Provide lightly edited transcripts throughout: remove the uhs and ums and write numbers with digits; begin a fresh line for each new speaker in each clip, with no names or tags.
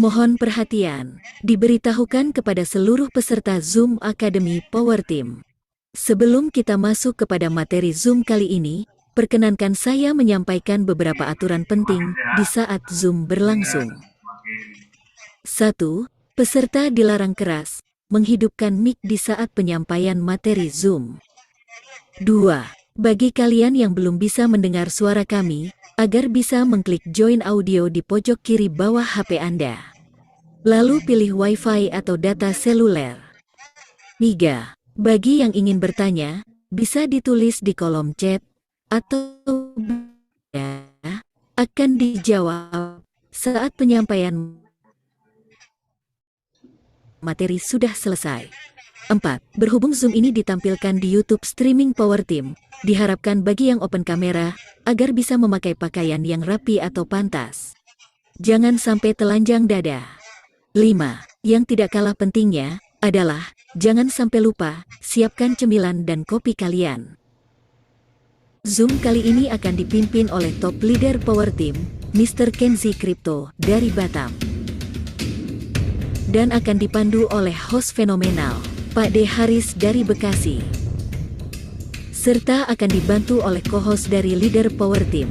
Mohon perhatian, diberitahukan kepada seluruh peserta Zoom Academy Power Team. Sebelum kita masuk kepada materi Zoom kali ini, perkenankan saya menyampaikan beberapa aturan penting di saat Zoom berlangsung. 1. Peserta dilarang keras menghidupkan mic di saat penyampaian materi Zoom. 2. Bagi kalian yang belum bisa mendengar suara kami, agar bisa mengklik join audio di pojok kiri bawah HP Anda. Lalu pilih Wi-Fi atau data seluler. 3. Bagi yang ingin bertanya, bisa ditulis di kolom chat, atau akan dijawab saat penyampaian materi sudah selesai. 4. Berhubung Zoom ini ditampilkan di YouTube streaming Power Team, diharapkan bagi yang open kamera, agar bisa memakai pakaian yang rapi atau pantas. Jangan sampai telanjang dada. 5. Yang tidak kalah pentingnya, adalah, jangan sampai lupa, siapkan cemilan dan kopi kalian. Zoom kali ini akan dipimpin oleh top leader Power Team, Mr. Kenzi Crypto, dari Batam. Dan akan dipandu oleh host fenomenal, Pak D. Haris dari Bekasi. Serta akan dibantu oleh co-host dari leader Power Team.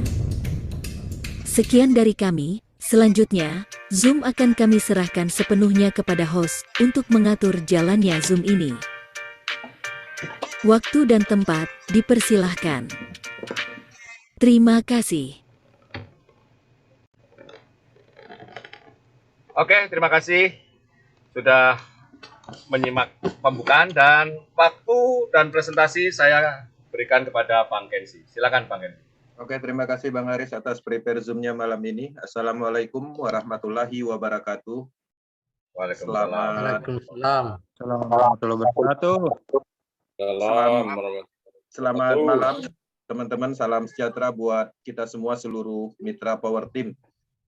Sekian dari kami, selanjutnya, Zoom akan kami serahkan sepenuhnya kepada host untuk mengatur jalannya Zoom ini. Waktu dan tempat dipersilahkan. Terima kasih.
Oke, terima kasih sudah menyimak pembukaan, dan waktu dan presentasi saya berikan kepada Bang Kenzi. Silakan Bang Kenzi.
Oke, terima kasih Bang Haris atas prepare Zoom-nya malam ini. Assalamualaikum warahmatullahi wabarakatuh.
Waalaikumsalam.
Waalaikumsalam.
Assalamualaikum warahmatullahi wabarakatuh. Selamat malam teman-teman, salam sejahtera buat kita semua seluruh mitra Power Team.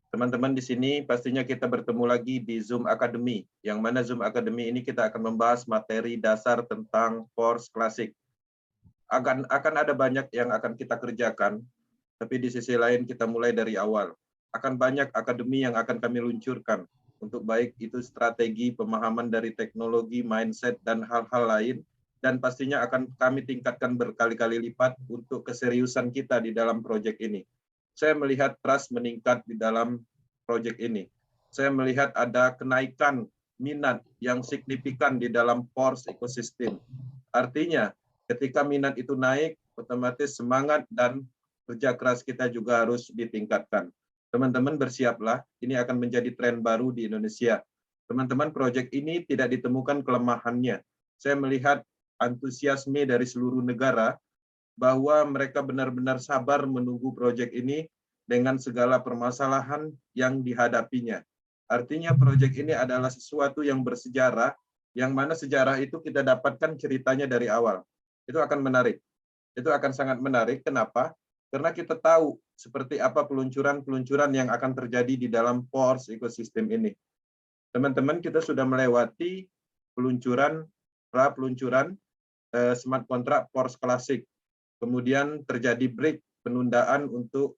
Teman-teman di sini pastinya kita bertemu lagi di Zoom Academy, yang mana Zoom Academy ini kita akan membahas materi dasar tentang Force Classic. Akan ada banyak yang akan kita kerjakan, tapi di sisi lain kita mulai dari awal. Akan banyak akademi yang akan kami luncurkan, untuk baik itu strategi, pemahaman dari teknologi, mindset, dan hal-hal lain, dan pastinya akan kami tingkatkan berkali-kali lipat untuk keseriusan kita di dalam proyek ini. Saya melihat trust meningkat di dalam proyek ini. Saya melihat ada kenaikan minat yang signifikan di dalam Force Ecosystem. Artinya, ketika minat itu naik, otomatis semangat dan kerja keras kita juga harus ditingkatkan. Teman-teman bersiaplah, ini akan menjadi tren baru di Indonesia. Teman-teman, proyek ini tidak ditemukan kelemahannya. Saya melihat antusiasme dari seluruh negara, bahwa mereka benar-benar sabar menunggu proyek ini dengan segala permasalahan yang dihadapinya. Artinya proyek ini adalah sesuatu yang bersejarah, yang mana sejarah itu kita dapatkan ceritanya dari awal. Itu akan menarik. Itu akan sangat menarik. Kenapa? Karena kita tahu seperti apa peluncuran-peluncuran yang akan terjadi di dalam Force Ecosystem ini. Teman-teman, kita sudah melewati peluncuran smart contract Force Classic. Kemudian terjadi break, penundaan untuk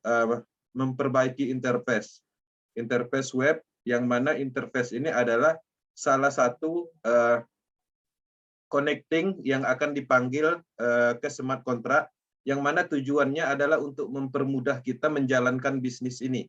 memperbaiki interface web, yang mana interface ini adalah salah satu connecting yang akan dipanggil ke smart contract, yang mana tujuannya adalah untuk mempermudah kita menjalankan bisnis ini.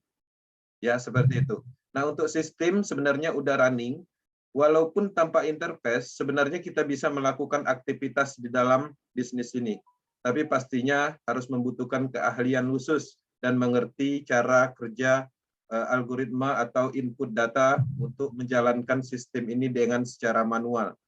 Ya, seperti itu. Nah, untuk sistem sebenarnya udah running, walaupun tanpa interface, sebenarnya kita bisa melakukan aktivitas di dalam bisnis ini. Tapi pastinya harus membutuhkan keahlian khusus dan mengerti cara kerja algoritma atau input data untuk menjalankan sistem ini dengan secara manual.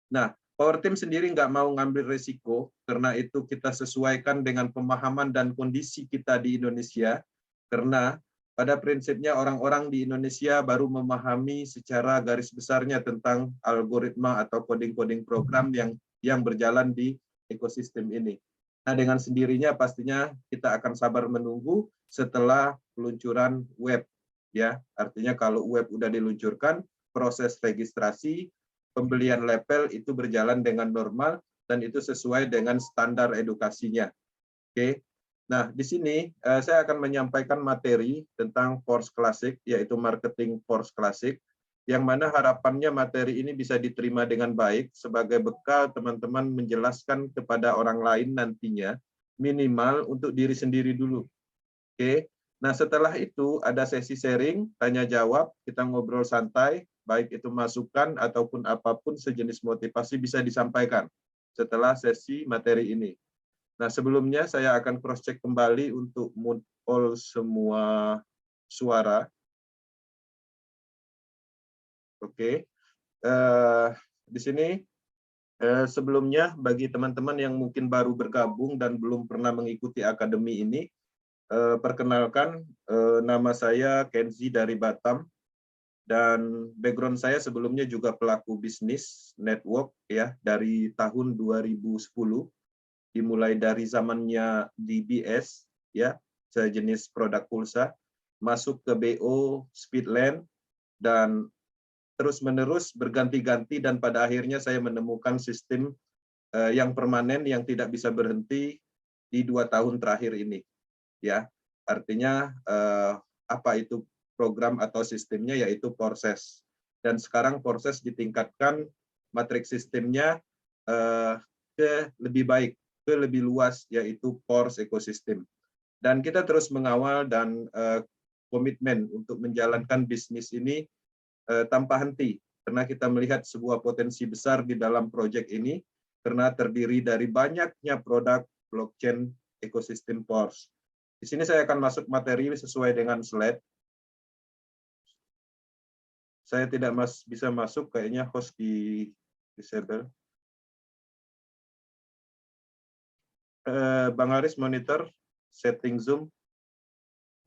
Nah, Power Team sendiri nggak mau ngambil risiko, karena itu kita sesuaikan dengan pemahaman dan kondisi kita di Indonesia, karena pada prinsipnya orang-orang di Indonesia baru memahami secara garis besarnya tentang algoritma atau coding-coding program yang berjalan di ekosistem ini. Nah, dengan sendirinya pastinya kita akan sabar menunggu setelah peluncuran web. Ya, artinya kalau web udah diluncurkan, proses registrasi, pembelian label itu berjalan dengan normal dan itu sesuai dengan standar edukasinya. Oke. Nah, di sini saya akan menyampaikan materi tentang Force Classic, yaitu marketing Force Classic, yang mana harapannya materi ini bisa diterima dengan baik sebagai bekal teman-teman menjelaskan kepada orang lain nantinya, minimal untuk diri sendiri dulu. Oke. Nah, setelah itu ada sesi sharing, tanya jawab, kita ngobrol santai, baik itu masukan ataupun apapun sejenis motivasi bisa disampaikan setelah sesi materi ini. Nah, sebelumnya saya akan cross-check kembali untuk mute all semua suara. Oke. Di sini sebelumnya bagi teman-teman yang mungkin baru bergabung dan belum pernah mengikuti akademi ini, perkenalkan nama saya Kenzi dari Batam, dan background saya sebelumnya juga pelaku bisnis network ya dari tahun 2010. Dimulai dari zamannya DBS, ya, sejenis produk pulsa, masuk ke BO, Speedland, dan terus-menerus berganti-ganti, dan pada akhirnya saya menemukan sistem yang permanen yang tidak bisa berhenti di 2 tahun terakhir ini. Ya, artinya apa itu program atau sistemnya, yaitu proses. Dan sekarang proses ditingkatkan matriks sistemnya ke lebih baik, ke lebih luas, yaitu Force Ecosystem. Dan kita terus mengawal dan komitmen untuk menjalankan bisnis ini tanpa henti, karena kita melihat sebuah potensi besar di dalam proyek ini, karena terdiri dari banyaknya produk blockchain ekosistem Force. Di sini saya akan masuk materi sesuai dengan slide. Saya tidak bisa masuk, kayaknya host di disable. Bang Aris monitor setting Zoom.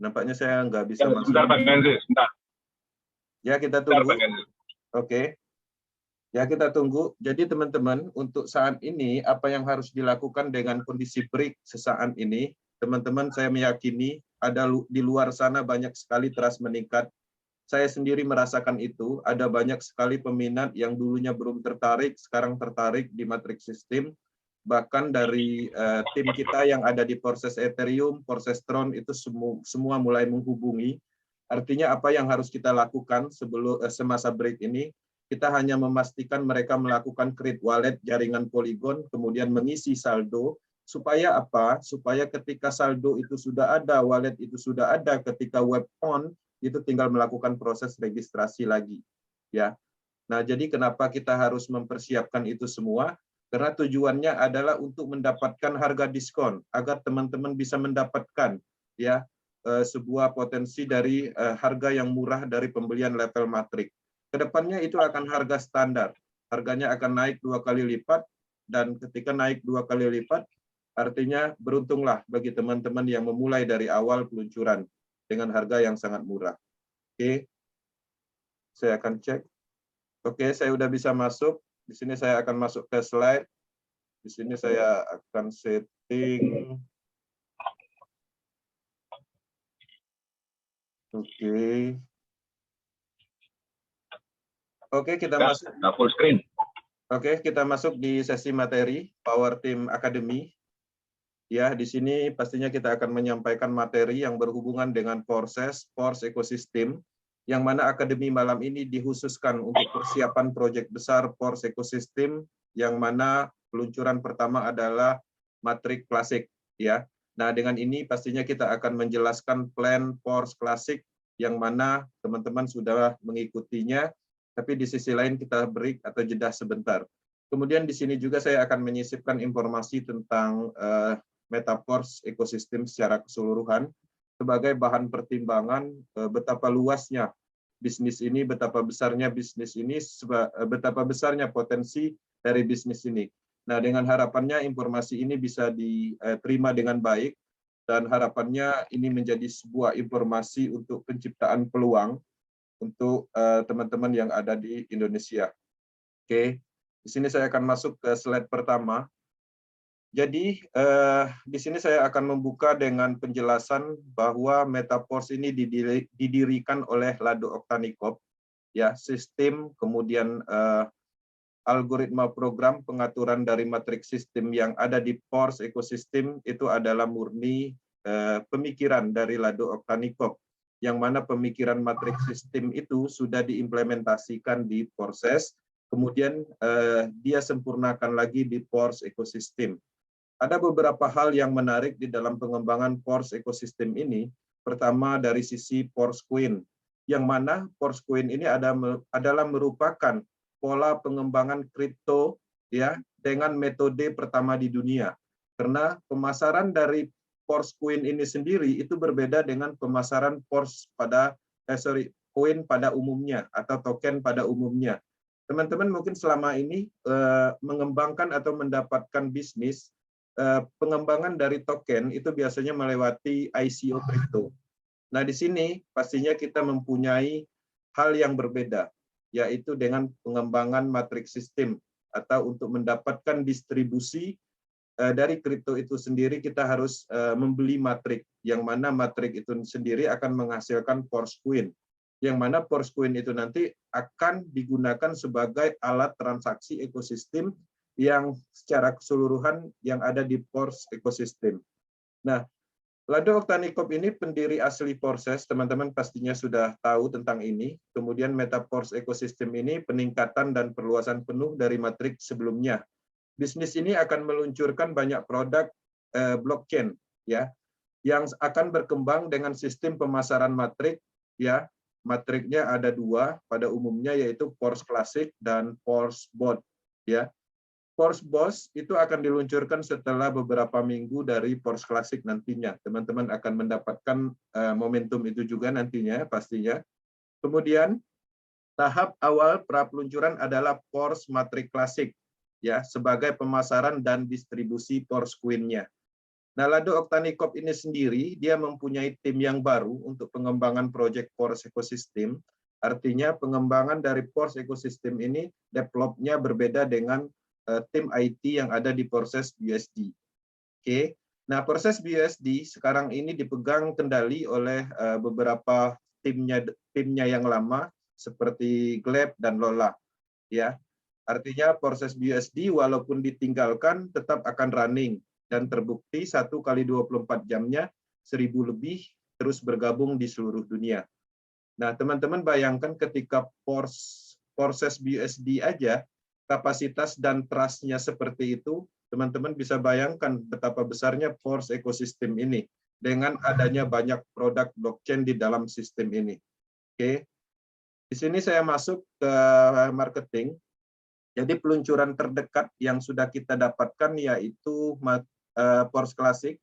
Nampaknya saya nggak bisa masuk.
Sebentar, Pak Kenzi, sebentar.
Ya, kita tunggu. Oke. Ya, kita tunggu. Jadi teman-teman, untuk saat ini apa yang harus dilakukan dengan kondisi break sesaat ini, teman-teman, saya meyakini ada di luar sana banyak sekali trust meningkat. Saya sendiri merasakan itu, ada banyak sekali peminat yang dulunya belum tertarik, sekarang tertarik di matriks sistem. Bahkan dari tim kita yang ada di proses Ethereum, proses Tron, itu semua mulai menghubungi. Artinya apa yang harus kita lakukan sebelum semasa break ini, kita hanya memastikan mereka melakukan create wallet jaringan Polygon, kemudian mengisi saldo, supaya apa? Supaya ketika saldo itu sudah ada, wallet itu sudah ada, ketika web on, itu tinggal melakukan proses registrasi lagi. Ya. Nah, jadi kenapa kita harus mempersiapkan itu semua? Karena tujuannya adalah untuk mendapatkan harga diskon agar teman-teman bisa mendapatkan ya sebuah potensi dari harga yang murah dari pembelian level matrik. Kedepannya itu akan harga standar, harganya akan naik 2 kali lipat, dan ketika naik 2 kali lipat, artinya beruntunglah bagi teman-teman yang memulai dari awal peluncuran dengan harga yang sangat murah. Oke, saya akan cek. Oke, saya udah bisa masuk. Di sini saya akan masuk ke slide. Di sini saya akan setting. Oke. Oke, kita masuk.
Full screen.
Oke, kita masuk di sesi materi Power Team Academy. Ya, di sini pastinya kita akan menyampaikan materi yang berhubungan dengan proses Force Ecosystem, yang mana akademi malam ini dikhususkan untuk persiapan proyek besar Force Ecosystem, yang mana peluncuran pertama adalah Matrix Classic. Ya, nah dengan ini pastinya kita akan menjelaskan plan Force Classic, yang mana teman-teman sudah mengikutinya, tapi di sisi lain kita break atau jeda sebentar. Kemudian di sini juga saya akan menyisipkan informasi tentang Metaverse ekosistem secara keseluruhan sebagai bahan pertimbangan betapa luasnya bisnis ini, betapa besarnya bisnis ini, betapa besarnya potensi dari bisnis ini. Nah, dengan harapannya informasi ini bisa diterima dengan baik, dan harapannya ini menjadi sebuah informasi untuk penciptaan peluang untuk teman-teman yang ada di Indonesia. Oke, di sini saya akan masuk ke slide pertama. Jadi di sini saya akan membuka dengan penjelasan bahwa Metaverse ini didirikan oleh Lado Oktanikov, ya, sistem, kemudian algoritma program pengaturan dari matriks sistem yang ada di Force Ecosystem itu adalah murni pemikiran dari Lado Oktanikov, yang mana pemikiran matriks sistem itu sudah diimplementasikan di Porses, kemudian dia sempurnakan lagi di Pors Ecosystem. Ada beberapa hal yang menarik di dalam pengembangan Pors Ecosystem ini. Pertama dari sisi Pors Queen, yang mana Pors Queen ini adalah merupakan pola pengembangan kripto ya dengan metode pertama di dunia. Karena pemasaran dari Pors Queen ini sendiri itu berbeda dengan pemasaran koin pada umumnya atau token pada umumnya. Teman-teman mungkin selama ini mengembangkan atau mendapatkan bisnis pengembangan dari token itu biasanya melewati ICO kripto. Nah, di sini pastinya kita mempunyai hal yang berbeda, yaitu dengan pengembangan matriks sistem atau untuk mendapatkan distribusi dari kripto itu sendiri kita harus membeli matrik, yang mana matrik itu sendiri akan menghasilkan Pors Coin, yang mana Pors Coin itu nanti akan digunakan sebagai alat transaksi ekosistem yang secara keseluruhan yang ada di Pors Ecosystem. Nah, Lado Oktanikov ini pendiri asli Porses, teman-teman pastinya sudah tahu tentang ini. Kemudian Metapors Ecosystem ini peningkatan dan perluasan penuh dari matrik sebelumnya. Bisnis ini akan meluncurkan banyak produk blockchain ya, yang akan berkembang dengan sistem pemasaran matrik ya. Matriknya ada dua pada umumnya, yaitu Pors Classic dan Pors Bot ya. Pors Boss itu akan diluncurkan setelah beberapa minggu dari Pors Classic nantinya. Teman-teman akan mendapatkan momentum itu juga nantinya pastinya. Kemudian tahap awal pra peluncuran adalah Pors Matrix Classic ya, sebagai pemasaran dan distribusi Pors Queen-nya. Nah, Lado Oktanikov ini sendiri dia mempunyai tim yang baru untuk pengembangan proyek Pors Ecosystem. Artinya pengembangan dari Pors Ecosystem ini developnya berbeda dengan tim IT yang ada di Porses BUSD. Oke. Nah, Porses BUSD sekarang ini dipegang kendali oleh beberapa timnya yang lama seperti Gleb dan Lola. Ya. Artinya Porses BUSD walaupun ditinggalkan tetap akan running dan terbukti 1 kali 24 jamnya 1000 lebih terus bergabung di seluruh dunia. Nah, teman-teman bayangkan ketika Porses BUSD aja kapasitas dan trust-nya seperti itu, teman-teman bisa bayangkan betapa besarnya Pors Ecosystem ini dengan adanya banyak produk blockchain di dalam sistem ini. Oke. Di sini saya masuk ke marketing. Jadi peluncuran terdekat yang sudah kita dapatkan yaitu Pors Classic,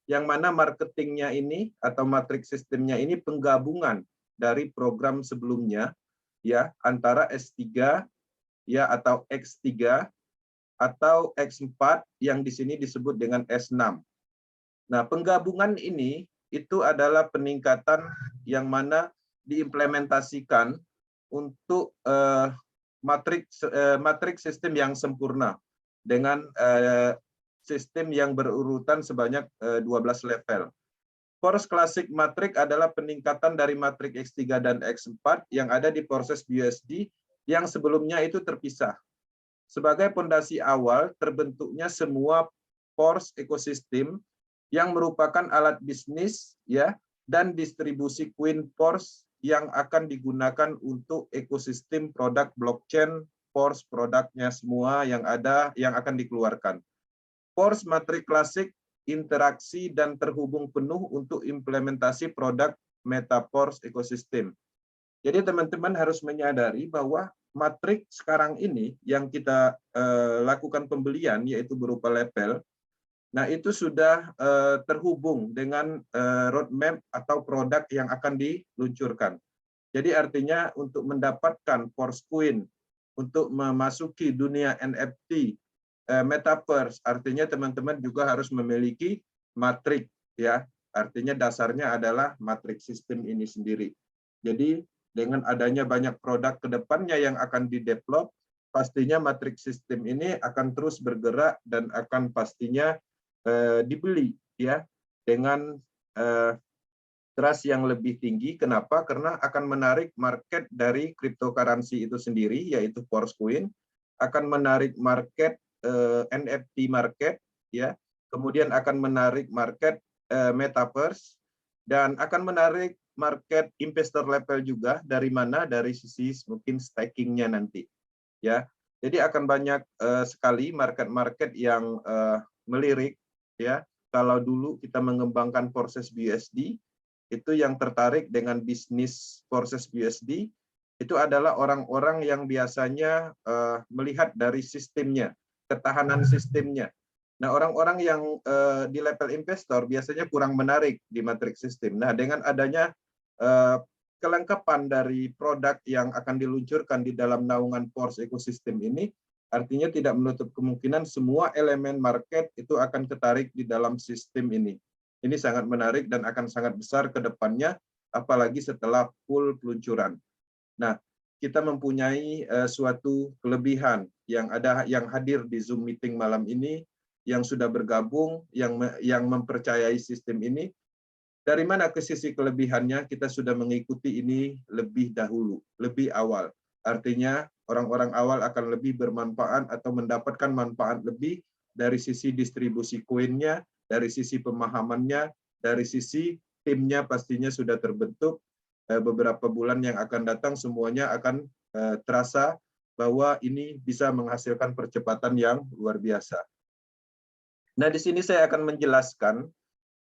yang mana marketingnya ini atau matriks sistemnya ini penggabungan dari program sebelumnya ya, antara S3 ya atau X3 atau X4 yang di sini disebut dengan S6. Nah, penggabungan ini itu adalah peningkatan yang mana diimplementasikan untuk matriks sistem yang sempurna dengan sistem yang berurutan sebanyak 12 level. Pors Classic Matrix adalah peningkatan dari matriks X3 dan X4 yang ada di Porses BUSD yang sebelumnya itu terpisah. Sebagai fondasi awal terbentuknya semua Pors Ecosystem yang merupakan alat bisnis ya dan distribusi Queen Pors yang akan digunakan untuk ekosistem produk blockchain Pors produknya semua yang ada yang akan dikeluarkan. Pors Matrix Classic interaksi dan terhubung penuh untuk implementasi produk Metapors Ecosystem. Jadi teman-teman harus menyadari bahwa matrik sekarang ini yang kita lakukan pembelian yaitu berupa level, nah itu sudah terhubung dengan roadmap atau produk yang akan diluncurkan. Jadi artinya untuk mendapatkan Pors Coin, untuk memasuki dunia NFT, Metaverse, artinya teman-teman juga harus memiliki matrik ya. Artinya dasarnya adalah matriks sistem ini sendiri. Jadi dengan adanya banyak produk ke depannya yang akan didevelop, pastinya matriks sistem ini akan terus bergerak dan akan pastinya dibeli ya dengan trust yang lebih tinggi. Kenapa? Karena akan menarik market dari cryptocurrency itu sendiri, yaitu Pors Coin, akan menarik market NFT market ya, kemudian akan menarik market metaverse dan akan menarik market investor level juga. Dari mana? Dari sisi mungkin stakingnya nanti. Ya, jadi akan banyak sekali market-market yang melirik. Ya, kalau dulu kita mengembangkan proses BUSD, itu yang tertarik dengan bisnis proses BUSD itu adalah orang-orang yang biasanya melihat dari sistemnya, ketahanan sistemnya. Nah, orang-orang yang di level investor biasanya kurang menarik di matriks sistem. Nah, dengan adanya kelengkapan dari produk yang akan diluncurkan di dalam naungan Force ekosistem ini, artinya tidak menutup kemungkinan semua elemen market itu akan ketarik di dalam sistem ini. Ini sangat menarik dan akan sangat besar ke depannya, apalagi setelah full peluncuran. Nah, kita mempunyai suatu kelebihan yang hadir di Zoom meeting malam ini, yang sudah bergabung, yang mempercayai sistem ini. Dari mana ke sisi kelebihannya? Kita sudah mengikuti ini lebih dahulu, lebih awal. Artinya orang-orang awal akan lebih bermanfaat atau mendapatkan manfaat lebih dari sisi distribusi koinnya, dari sisi pemahamannya, dari sisi timnya pastinya sudah terbentuk. Beberapa bulan yang akan datang semuanya akan terasa bahwa ini bisa menghasilkan percepatan yang luar biasa. Nah, di sini saya akan menjelaskan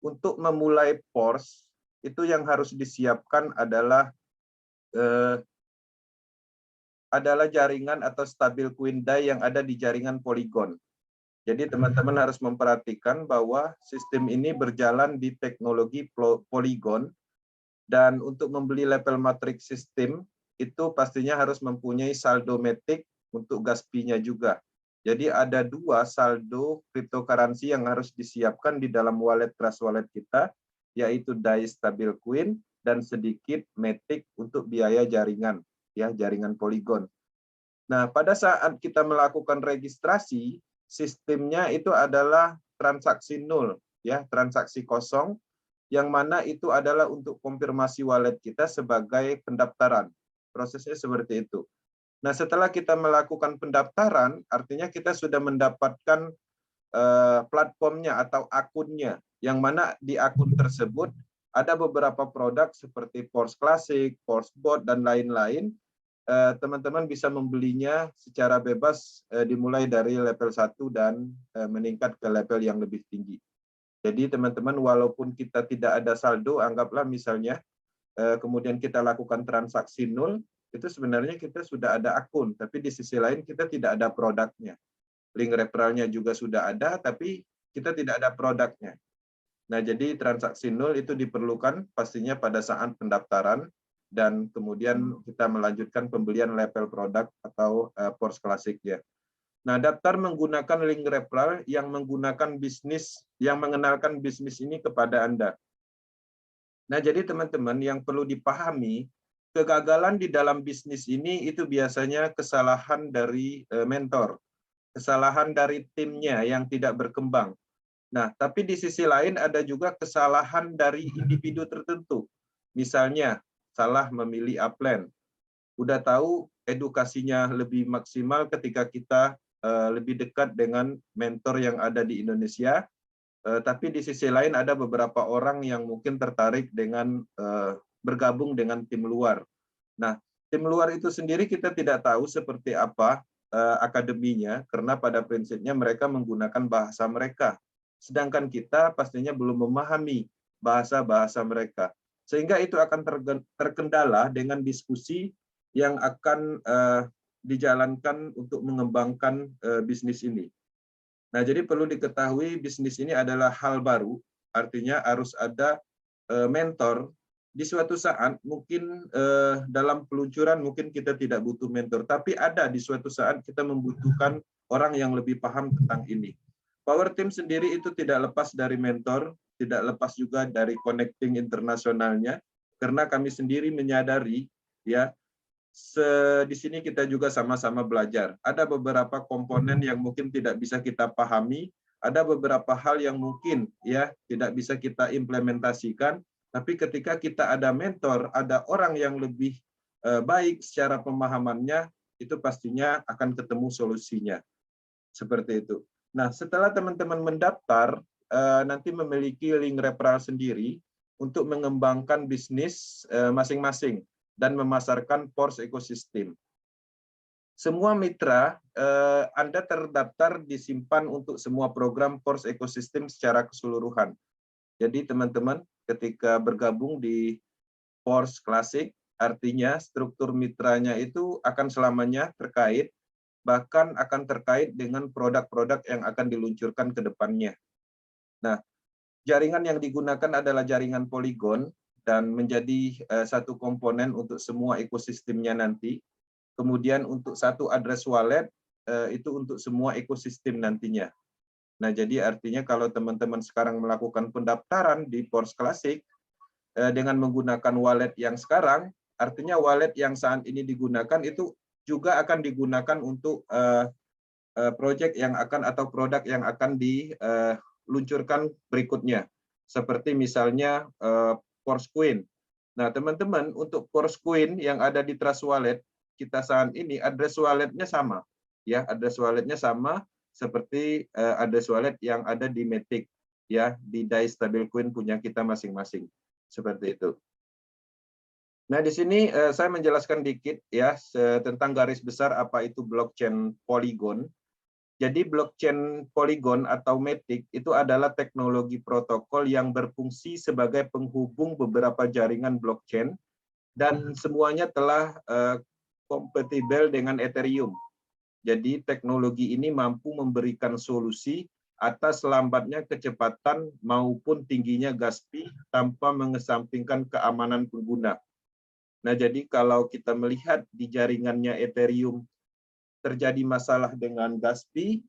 untuk memulai Force itu yang harus disiapkan adalah jaringan atau stabil coin DAI yang ada di jaringan Polygon. Jadi teman-teman harus memperhatikan bahwa sistem ini berjalan di teknologi Polygon, dan untuk membeli level matrix sistem itu pastinya harus mempunyai saldo matic untuk gas fee-nya juga. Jadi ada dua saldo cryptocurrency yang harus disiapkan di dalam wallet Trust Wallet kita, yaitu DAI stablecoin dan sedikit matic untuk biaya jaringan, ya, jaringan Polygon. Nah, pada saat kita melakukan registrasi, sistemnya itu adalah transaksi nol, ya, transaksi kosong, yang mana itu adalah untuk konfirmasi wallet kita sebagai pendaftaran. Prosesnya seperti itu. Nah, setelah kita melakukan pendaftaran, artinya kita sudah mendapatkan platformnya atau akunnya, yang mana di akun tersebut ada beberapa produk seperti Force Classic, Force Bot, dan lain-lain. Teman-teman bisa membelinya secara bebas dimulai dari level 1 dan meningkat ke level yang lebih tinggi. Jadi teman-teman, walaupun kita tidak ada saldo, anggaplah misalnya kemudian kita lakukan transaksi nol, itu sebenarnya kita sudah ada akun, tapi di sisi lain kita tidak ada produknya. Link referralnya juga sudah ada, tapi kita tidak ada produknya. Nah, jadi transaksi nol itu diperlukan pastinya pada saat pendaftaran, dan kemudian kita melanjutkan pembelian level produk atau Force Classic, ya. Nah, daftar menggunakan link referral yang menggunakan bisnis, yang mengenalkan bisnis ini kepada Anda. Nah, jadi teman-teman, yang perlu dipahami, kegagalan di dalam bisnis ini itu biasanya kesalahan dari mentor, kesalahan dari timnya yang tidak berkembang. Nah, tapi di sisi lain ada juga kesalahan dari individu tertentu. Misalnya, salah memilih upline. Udah tahu edukasinya lebih maksimal ketika kita lebih dekat dengan mentor yang ada di Indonesia, tapi di sisi lain ada beberapa orang yang mungkin tertarik dengan bergabung dengan tim luar. Nah, tim luar itu sendiri kita tidak tahu seperti apa akademinya, karena pada prinsipnya mereka menggunakan bahasa mereka. Sedangkan kita pastinya belum memahami bahasa-bahasa mereka. Sehingga itu akan terkendala dengan diskusi yang akan dijalankan untuk mengembangkan bisnis ini. Nah, jadi perlu diketahui bisnis ini adalah hal baru, artinya harus ada mentor. Di suatu saat mungkin dalam peluncuran mungkin kita tidak butuh mentor, tapi ada di suatu saat kita membutuhkan orang yang lebih paham tentang ini. Power Team sendiri itu tidak lepas dari mentor, tidak lepas juga dari connecting internasionalnya, karena kami sendiri menyadari, ya, di sini kita juga sama-sama belajar. Ada beberapa komponen yang mungkin tidak bisa kita pahami, ada beberapa hal yang mungkin ya tidak bisa kita implementasikan, tapi ketika kita ada mentor, ada orang yang lebih baik secara pemahamannya, itu pastinya akan ketemu solusinya. Seperti itu. Nah, setelah teman-teman mendaftar, nanti memiliki link referral sendiri untuk mengembangkan bisnis masing-masing dan memasarkan PORS ekosistem. Semua mitra Anda terdaftar disimpan untuk semua program PORS ekosistem secara keseluruhan. Jadi teman-teman ketika bergabung di PORS Classic, artinya struktur mitranya itu akan selamanya terkait, bahkan akan terkait dengan produk-produk yang akan diluncurkan ke depannya. Nah, jaringan yang digunakan adalah jaringan Polygon dan menjadi satu komponen untuk semua ekosistemnya nanti. Kemudian untuk satu address wallet itu untuk semua ekosistem nantinya. Nah, jadi artinya kalau teman-teman sekarang melakukan pendaftaran di PORS Classic dengan menggunakan wallet yang sekarang, artinya wallet yang saat ini digunakan itu juga akan digunakan untuk project yang akan atau produk yang akan diluncurkan berikutnya. Seperti misalnya PORS Coin. Nah, teman-teman, untuk PORS Coin yang ada di Trust Wallet kita saat ini address walletnya sama, ya, address walletnya sama seperti address wallet yang ada di Matic, ya, di DAI Stablecoin punya kita masing-masing. Seperti itu. Nah, di sini saya menjelaskan dikit ya tentang garis besar apa itu blockchain Polygon. Jadi blockchain Polygon atau Matic itu adalah teknologi protokol yang berfungsi sebagai penghubung beberapa jaringan blockchain dan semuanya telah kompatibel dengan Ethereum. Jadi teknologi ini mampu memberikan solusi atas lambatnya kecepatan maupun tingginya gas fee tanpa mengesampingkan keamanan pengguna. Nah, jadi kalau kita melihat di jaringannya Ethereum terjadi masalah dengan gas fee,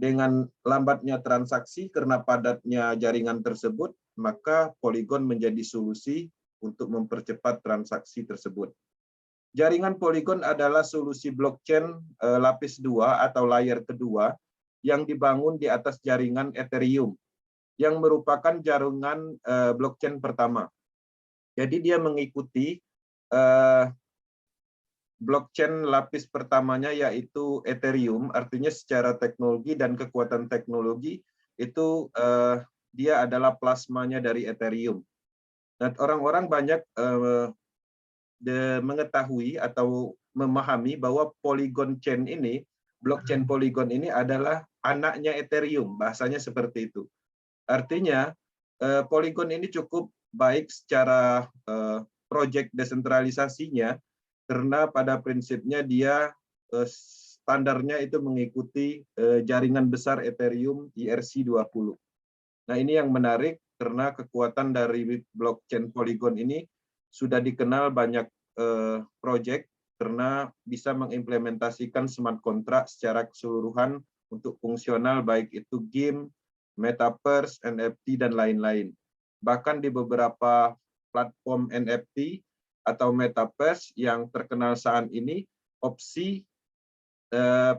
dengan lambatnya transaksi karena padatnya jaringan tersebut, maka Polygon menjadi solusi untuk mempercepat transaksi tersebut. Jaringan Polygon adalah solusi blockchain lapis 2 atau layer kedua yang dibangun di atas jaringan Ethereum, yang merupakan jaringan blockchain pertama. Jadi dia mengikuti blockchain lapis pertamanya yaitu Ethereum, artinya secara teknologi dan kekuatan teknologi itu dia adalah plasmanya dari Ethereum. Dan orang-orang banyak mengetahui atau memahami bahwa Polygon Chain ini, blockchain Polygon ini adalah anaknya Ethereum, bahasanya seperti itu. Artinya Polygon ini cukup baik secara project desentralisasinya, karena pada prinsipnya dia standarnya itu mengikuti jaringan besar Ethereum ERC20. Nah, ini yang menarik karena kekuatan dari blockchain Polygon ini sudah dikenal banyak project karena bisa mengimplementasikan smart contract secara keseluruhan untuk fungsional baik itu game, metaverse, NFT, dan lain-lain. Bahkan di beberapa platform NFT atau metaverse yang terkenal saat ini, opsi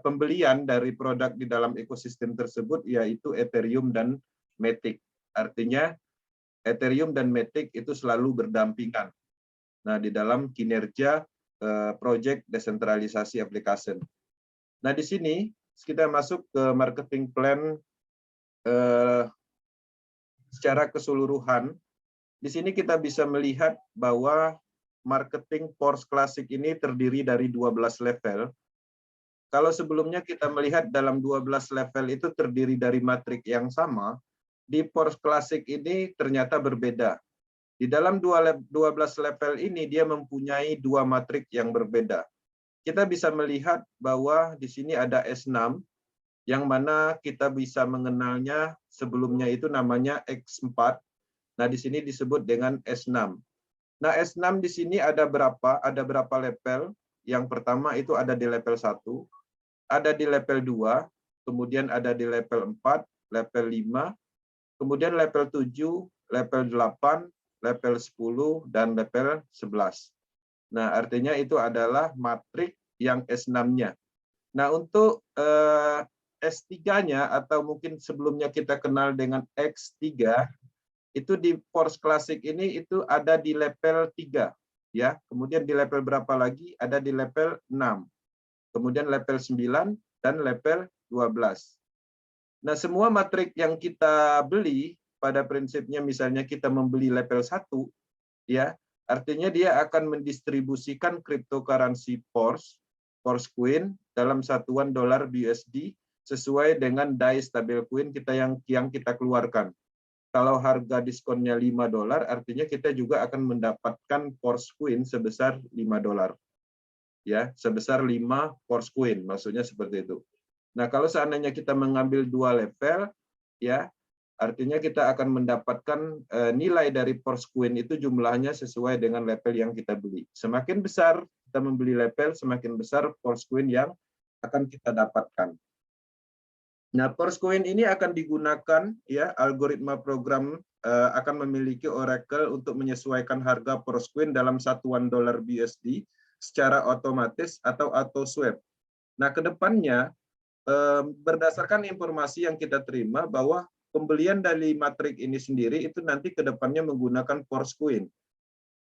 pembelian dari produk di dalam ekosistem tersebut yaitu Ethereum dan Matic. Artinya Ethereum dan Matic itu selalu berdampingan. Nah, di dalam kinerja project desentralisasi application. Nah, di sini kita masuk ke marketing plan secara keseluruhan. Di sini kita bisa melihat bahwa marketing PORS Classic ini terdiri dari 12 level. Kalau sebelumnya kita melihat dalam 12 level itu terdiri dari matrik yang sama, di PORS Classic ini ternyata berbeda. Di dalam 12 level ini dia mempunyai dua matrik yang berbeda. Kita bisa melihat bahwa di sini ada S6 yang mana kita bisa mengenalnya sebelumnya itu namanya X4. Nah, di sini disebut dengan S6. Nah, S6 di sini ada berapa? Ada berapa level? Yang pertama itu ada di level 1, ada di level 2, kemudian ada di level 4, level 5, kemudian level 7, level 8, level 10, dan level 11. Nah, artinya itu adalah matrik yang S6-nya. Nah, untuk S3-nya atau mungkin sebelumnya kita kenal dengan X3, itu di PORS Classic ini itu ada di level 3. Ya. Kemudian di level berapa lagi? Ada di level 6. Kemudian level 9 dan level 12. Nah, semua matrik yang kita beli pada prinsipnya misalnya kita membeli level 1, ya, artinya dia akan mendistribusikan cryptocurrency Coin dalam satuan dolar BUSD sesuai dengan DAI stablecoin kita yang kita keluarkan. Kalau harga diskonnya $5, artinya kita juga akan mendapatkan Coin sebesar $5. Ya, sebesar 5 Coin, maksudnya seperti itu. Nah, kalau seandainya kita mengambil 2 level, ya, artinya kita akan mendapatkan nilai dari Coin itu jumlahnya sesuai dengan level yang kita beli. Semakin besar kita membeli level, semakin besar Coin yang akan kita dapatkan. Nah, Coin ini akan digunakan, ya, algoritma program akan memiliki oracle untuk menyesuaikan harga Coin dalam satuan dolar BUSD secara otomatis atau auto swap. Nah, kedepannya berdasarkan informasi yang kita terima bahwa pembelian dari matrik ini sendiri itu nanti kedepannya menggunakan Coin.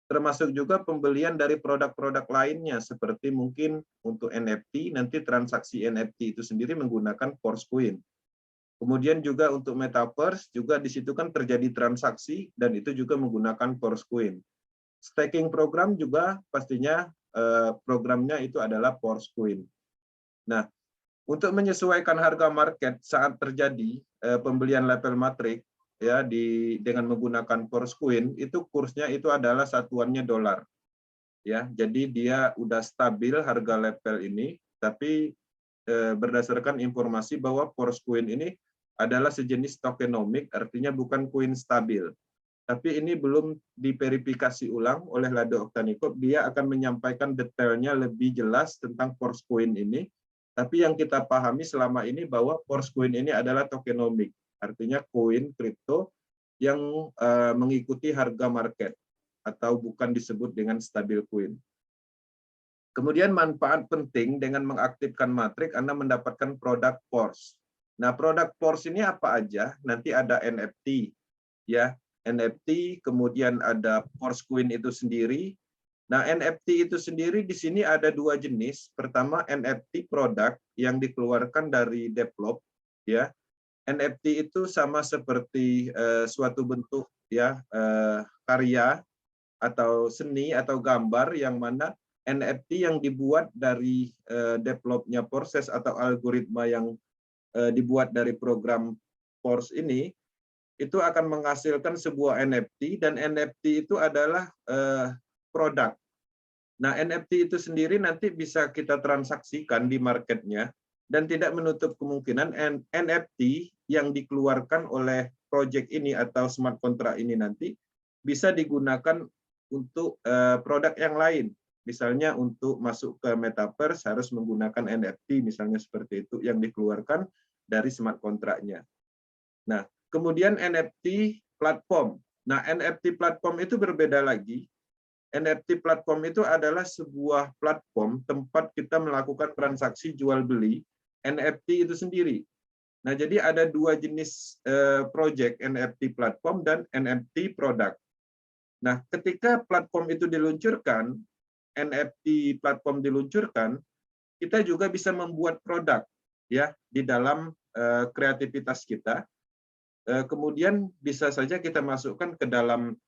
Termasuk juga pembelian dari produk-produk lainnya seperti mungkin untuk NFT, nanti transaksi NFT itu sendiri menggunakan Coin. Kemudian juga untuk Metaverse juga di situ kan terjadi transaksi dan itu juga menggunakan Coin. Staking program juga pastinya programnya itu adalah Coin. Nah, untuk menyesuaikan harga market saat terjadi pembelian level matrik, ya, dengan menggunakan Coin, itu kursnya itu adalah satuannya dolar. Ya, jadi dia udah stabil harga level ini, tapi berdasarkan informasi bahwa Coin ini adalah sejenis tokenomik, artinya bukan koin stabil. Tapi ini belum diverifikasi ulang oleh Lado Oktanikop, dia akan menyampaikan detailnya lebih jelas tentang Coin ini. Tapi yang kita pahami selama ini bahwa Coin ini adalah tokenomik, artinya koin kripto yang mengikuti harga market atau bukan disebut dengan stabil coin. Kemudian manfaat penting dengan mengaktifkan matrik Anda mendapatkan produk Pors. Nah, produk Pors ini apa aja? Nanti ada NFT, ya, NFT, kemudian ada Coin itu sendiri. Nah, NFT itu sendiri di sini ada 2 jenis. Pertama, NFT produk yang dikeluarkan dari develop, ya. NFT itu sama seperti suatu bentuk, ya, karya atau seni atau gambar yang mana NFT yang dibuat dari developnya proses atau algoritma yang dibuat dari program Pors ini itu akan menghasilkan sebuah NFT dan NFT itu adalah produk. Nah, NFT itu sendiri nanti bisa kita transaksikan di marketnya dan tidak menutup kemungkinan NFT yang dikeluarkan oleh project ini atau smart contract ini nanti bisa digunakan untuk produk yang lain. Misalnya untuk masuk ke Metaverse harus menggunakan NFT, misalnya seperti itu yang dikeluarkan dari smart contract-nya. Nah, kemudian NFT platform. Nah, NFT platform itu berbeda lagi. NFT platform itu adalah sebuah platform tempat kita melakukan transaksi jual beli NFT itu sendiri. Nah, jadi ada 2 jenis project, NFT platform dan NFT produk. Nah, ketika platform itu diluncurkan, NFT platform diluncurkan, kita juga bisa membuat produk, ya, di dalam kreativitas kita. Kemudian bisa saja kita masukkan ke dalam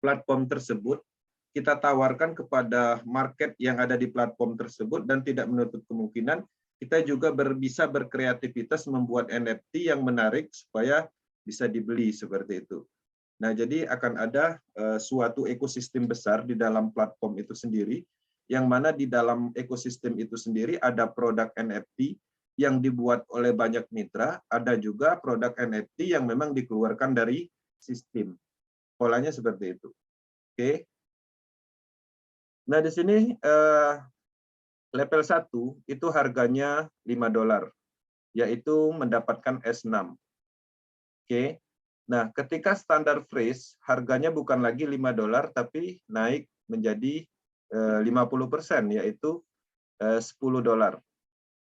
platform tersebut, kita tawarkan kepada market yang ada di platform tersebut dan tidak menutup kemungkinan kita juga bisa berkreativitas membuat NFT yang menarik supaya bisa dibeli seperti itu. Nah, jadi akan ada suatu ekosistem besar di dalam platform itu sendiri, yang mana di dalam ekosistem itu sendiri ada produk NFT yang dibuat oleh banyak mitra, ada juga produk NFT yang memang dikeluarkan dari sistem. Polanya seperti itu. Oke. Nah, di sini level 1 itu harganya $5, yaitu mendapatkan S6. Oke. Nah, ketika standar freeze, harganya bukan lagi $5, tapi naik menjadi 50%, yaitu $10.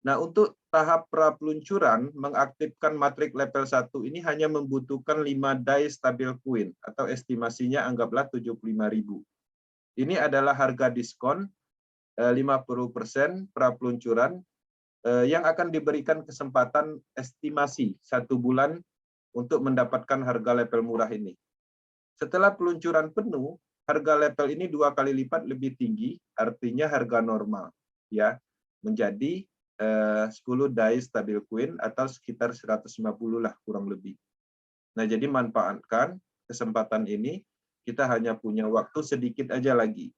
Nah, untuk tahap pra-peluncuran, mengaktifkan matrik level 1 ini hanya membutuhkan 5 DAI stabil coin, atau estimasinya anggaplah 75.000. Ini adalah harga diskon 50% pra-peluncuran yang akan diberikan kesempatan estimasi 1 bulan untuk mendapatkan harga level murah ini. Setelah peluncuran penuh, harga level ini 2 kali lipat lebih tinggi, artinya harga normal, ya, menjadi 10 DAI stabil coin atau sekitar 150 lah kurang lebih. Nah, jadi manfaatkan kesempatan ini, kita hanya punya waktu sedikit aja lagi.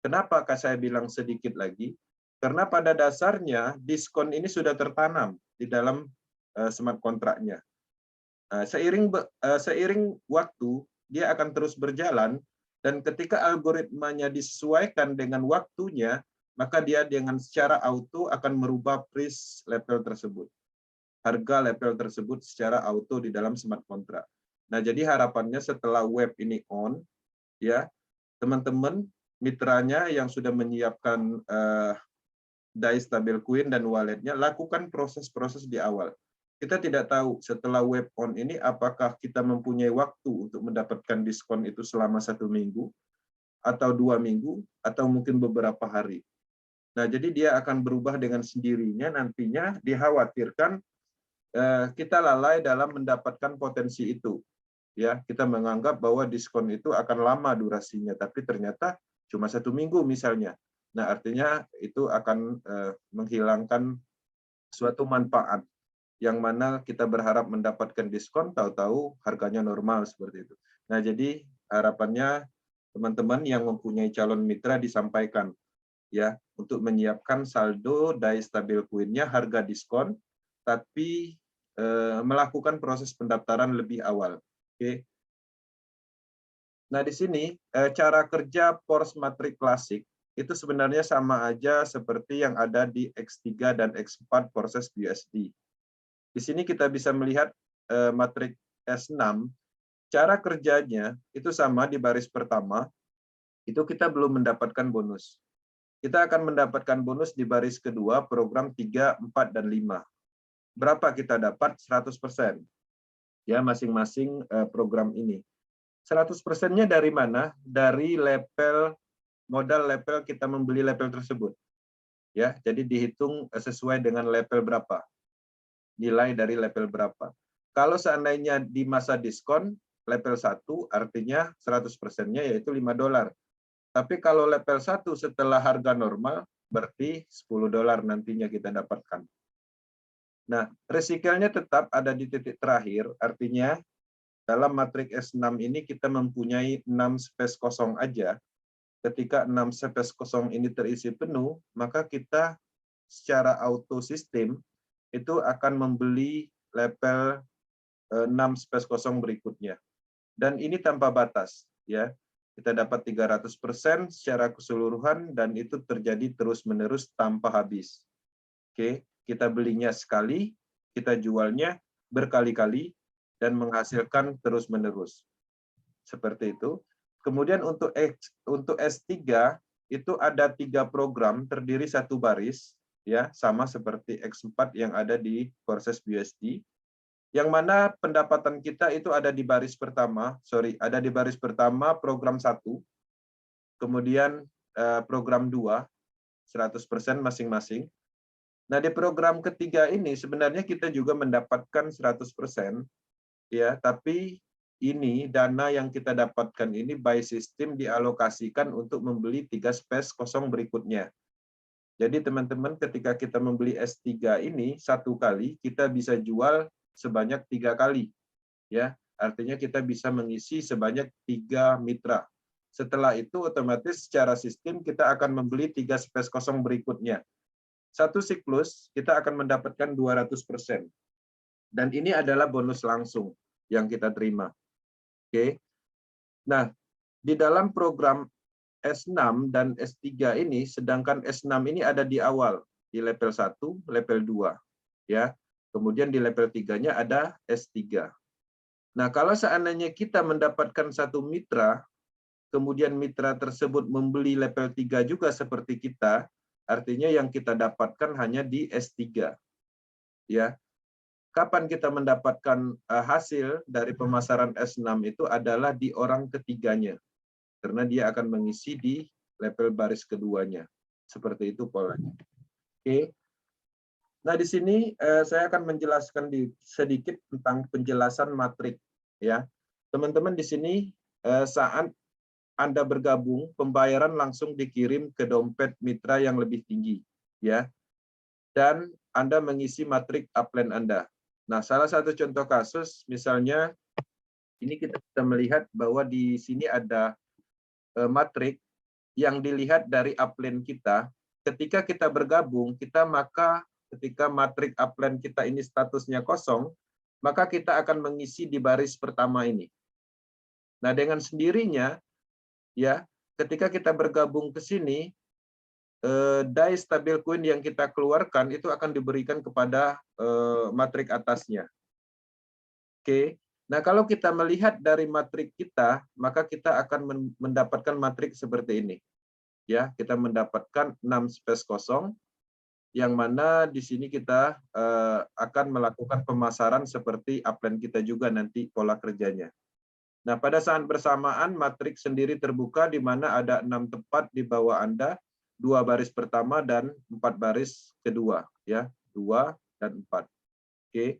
Kenapa saya bilang sedikit lagi? Karena pada dasarnya diskon ini sudah tertanam di dalam smart kontraknya. Seiring waktu, dia akan terus berjalan, dan ketika algoritmanya disesuaikan dengan waktunya, maka dia dengan secara auto akan merubah price level tersebut. Harga level tersebut secara auto di dalam smart contract. Nah, jadi harapannya setelah web ini on, ya, teman-teman mitranya yang sudah menyiapkan DAI stablecoin dan walletnya, lakukan proses-proses di awal. Kita tidak tahu setelah web on ini apakah kita mempunyai waktu untuk mendapatkan diskon itu selama 1 minggu, atau 2 minggu, atau mungkin beberapa hari. Nah, jadi dia akan berubah dengan sendirinya nantinya, dikhawatirkan kita lalai dalam mendapatkan potensi itu. Ya, kita menganggap bahwa diskon itu akan lama durasinya, tapi ternyata cuma 1 minggu misalnya. Nah, artinya itu akan menghilangkan suatu manfaat yang mana kita berharap mendapatkan diskon, tahu-tahu harganya normal seperti itu. Nah, jadi harapannya teman-teman yang mempunyai calon mitra disampaikan, ya, untuk menyiapkan saldo DAI stablecoin-nya harga diskon, tapi melakukan proses pendaftaran lebih awal. Oke. Nah, di sini cara kerja Force Matrix Classic itu sebenarnya sama aja seperti yang ada di X3 dan X4 proses BUSD. Di sini kita bisa melihat matriks S6, cara kerjanya itu sama di baris pertama, itu kita belum mendapatkan bonus. Kita akan mendapatkan bonus di baris kedua, program 3, 4, dan 5. Berapa kita dapat? 100%. Ya, masing-masing program ini. 100%-nya dari mana? Dari level modal level kita membeli level tersebut. Ya, jadi dihitung sesuai dengan level berapa. Nilai dari level berapa. Kalau seandainya di masa diskon level 1 artinya 100%-nya yaitu $5. Tapi kalau level 1 setelah harga normal berarti $10 nantinya kita dapatkan. Nah, resikelnya tetap ada di titik terakhir, artinya dalam matriks S6 ini kita mempunyai 6 space kosong aja. Ketika 6 space kosong ini terisi penuh, maka kita secara auto sistem itu akan membeli level 6 space kosong berikutnya. Dan ini tanpa batas, ya. Kita dapat 300% secara keseluruhan dan itu terjadi terus-menerus tanpa habis. Oke, kita belinya sekali, kita jualnya berkali-kali dan menghasilkan terus-menerus. Seperti itu. Kemudian untuk S3 itu ada 3 program terdiri 1 baris, ya, sama seperti X4 yang ada di proses BUSD. Yang mana pendapatan kita itu ada di baris pertama, ada di baris pertama program 1, kemudian program 2, 100% masing-masing. Nah, di program ketiga ini sebenarnya kita juga mendapatkan 100%, ya, tapi ini dana yang kita dapatkan ini by system dialokasikan untuk membeli 3 space kosong berikutnya. Jadi teman-teman ketika kita membeli S3 ini 1 kali, kita bisa jual sebanyak 3 kali. Ya, artinya kita bisa mengisi sebanyak 3 mitra. Setelah itu otomatis secara sistem kita akan membeli 3 space kosong berikutnya. 1 siklus kita akan mendapatkan 200%. Dan ini adalah bonus langsung yang kita terima. Oke. Nah, di dalam program S6 dan S3 ini, sedangkan S6 ini ada di awal, di level 1, level 2. Ya. Kemudian di level 3-nya ada S3. Nah, kalau seandainya kita mendapatkan 1 mitra, kemudian mitra tersebut membeli level 3 juga seperti kita, artinya yang kita dapatkan hanya di S3. Ya. Kapan kita mendapatkan hasil dari pemasaran S6 itu adalah di orang ketiganya. Karena dia akan mengisi di level baris keduanya. Seperti itu polanya. Oke. Nah, di sini saya akan menjelaskan sedikit tentang penjelasan matrik, ya. Teman-teman di sini saat Anda bergabung, pembayaran langsung dikirim ke dompet mitra yang lebih tinggi, ya. Dan Anda mengisi matrik upline Anda. Nah, salah satu contoh kasus, misalnya ini kita bisa melihat bahwa di sini ada matrik yang dilihat dari upline kita. Ketika kita bergabung, maka ketika matrik upline kita ini statusnya kosong, maka kita akan mengisi di baris pertama ini. Nah, dengan sendirinya, ya, ketika kita bergabung ke sini, die stablecoin yang kita keluarkan itu akan diberikan kepada matrik atasnya. Oke. Nah, kalau kita melihat dari matrik kita, maka kita akan mendapatkan matrik seperti ini. Ya, kita mendapatkan 6 space kosong, yang mana di sini kita akan melakukan pemasaran seperti upline kita juga nanti pola kerjanya. Nah, pada saat bersamaan matrik sendiri terbuka di mana ada 6 tempat di bawah Anda, 2 baris pertama dan 4 baris kedua, ya, 2 dan 4. Oke.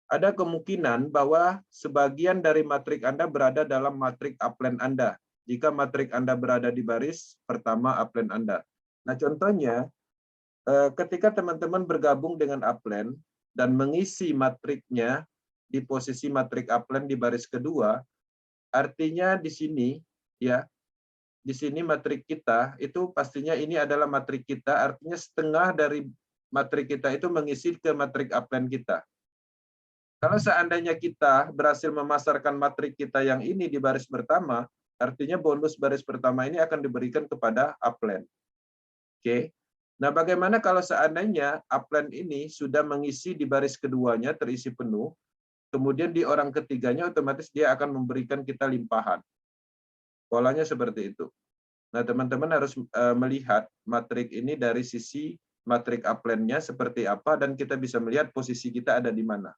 Ada kemungkinan bahwa sebagian dari matrik Anda berada dalam matrik upline Anda. Jika matrik Anda berada di baris pertama upline Anda. Nah, contohnya, ketika teman-teman bergabung dengan upline dan mengisi matriknya di posisi matrik upline di baris kedua, artinya di sini, ya, di sini matrik kita, itu pastinya ini adalah matrik kita, artinya setengah dari matrik kita itu mengisi ke matrik upline kita. Kalau seandainya kita berhasil memasarkan matrik kita yang ini di baris pertama, artinya bonus baris pertama ini akan diberikan kepada upline. Oke. Nah, bagaimana kalau seandainya upline ini sudah mengisi di baris keduanya terisi penuh, kemudian di orang ketiganya otomatis dia akan memberikan kita limpahan. Polanya seperti itu. Nah, teman-teman harus melihat matrik ini dari sisi matrik upline-nya seperti apa, dan kita bisa melihat posisi kita ada di mana.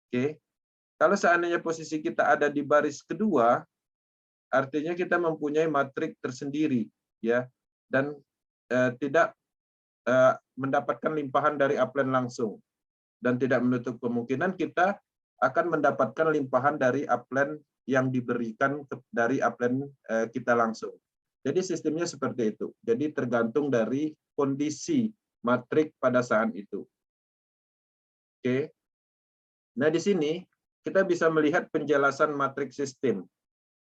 Oke, kalau seandainya posisi kita ada di baris kedua, artinya kita mempunyai matrik tersendiri, ya, dan tidak mendapatkan limpahan dari upline langsung, dan tidak menutup kemungkinan kita akan mendapatkan limpahan dari upline yang diberikan dari upline kita langsung. Jadi sistemnya seperti itu. Jadi tergantung dari kondisi matrik pada saat itu. Oke. Nah, di sini kita bisa melihat penjelasan matrik sistem.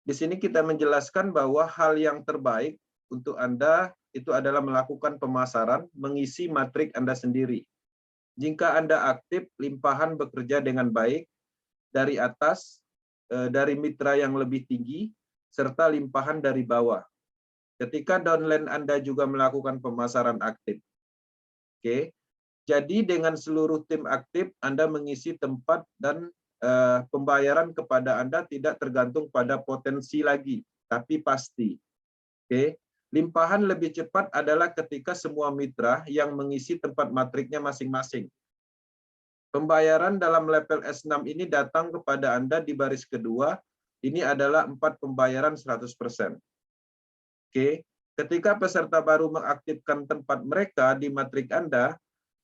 Di sini kita menjelaskan bahwa hal yang terbaik untuk Anda itu adalah melakukan pemasaran, mengisi matrik Anda sendiri. Jika Anda aktif, limpahan bekerja dengan baik dari atas, dari mitra yang lebih tinggi, serta limpahan dari bawah. Ketika downline Anda juga melakukan pemasaran aktif. Oke. Jadi dengan seluruh tim aktif, Anda mengisi tempat dan pembayaran kepada Anda tidak tergantung pada potensi lagi, tapi pasti. Oke. Limpahan lebih cepat adalah ketika semua mitra yang mengisi tempat matriknya masing-masing. Pembayaran dalam level S6 ini datang kepada Anda di baris kedua, ini adalah 4 pembayaran 100%. Oke. Ketika peserta baru mengaktifkan tempat mereka di matrik Anda,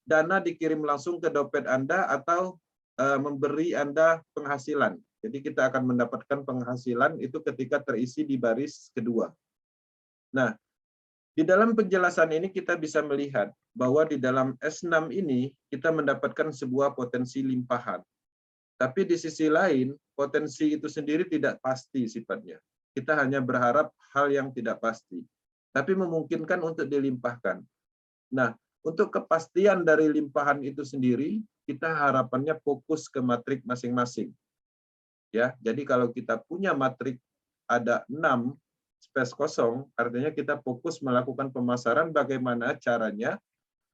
dana dikirim langsung ke dompet Anda atau memberi Anda penghasilan. Jadi kita akan mendapatkan penghasilan itu ketika terisi di baris kedua. Nah, di dalam penjelasan ini kita bisa melihat bahwa di dalam S6 ini kita mendapatkan sebuah potensi limpahan. Tapi di sisi lain, potensi itu sendiri tidak pasti sifatnya. Kita hanya berharap hal yang tidak pasti. Tapi memungkinkan untuk dilimpahkan. Nah, untuk kepastian dari limpahan itu sendiri, kita harapannya fokus ke matrik masing-masing. Ya, jadi kalau kita punya matrik ada 6 space kosong, artinya kita fokus melakukan pemasaran bagaimana caranya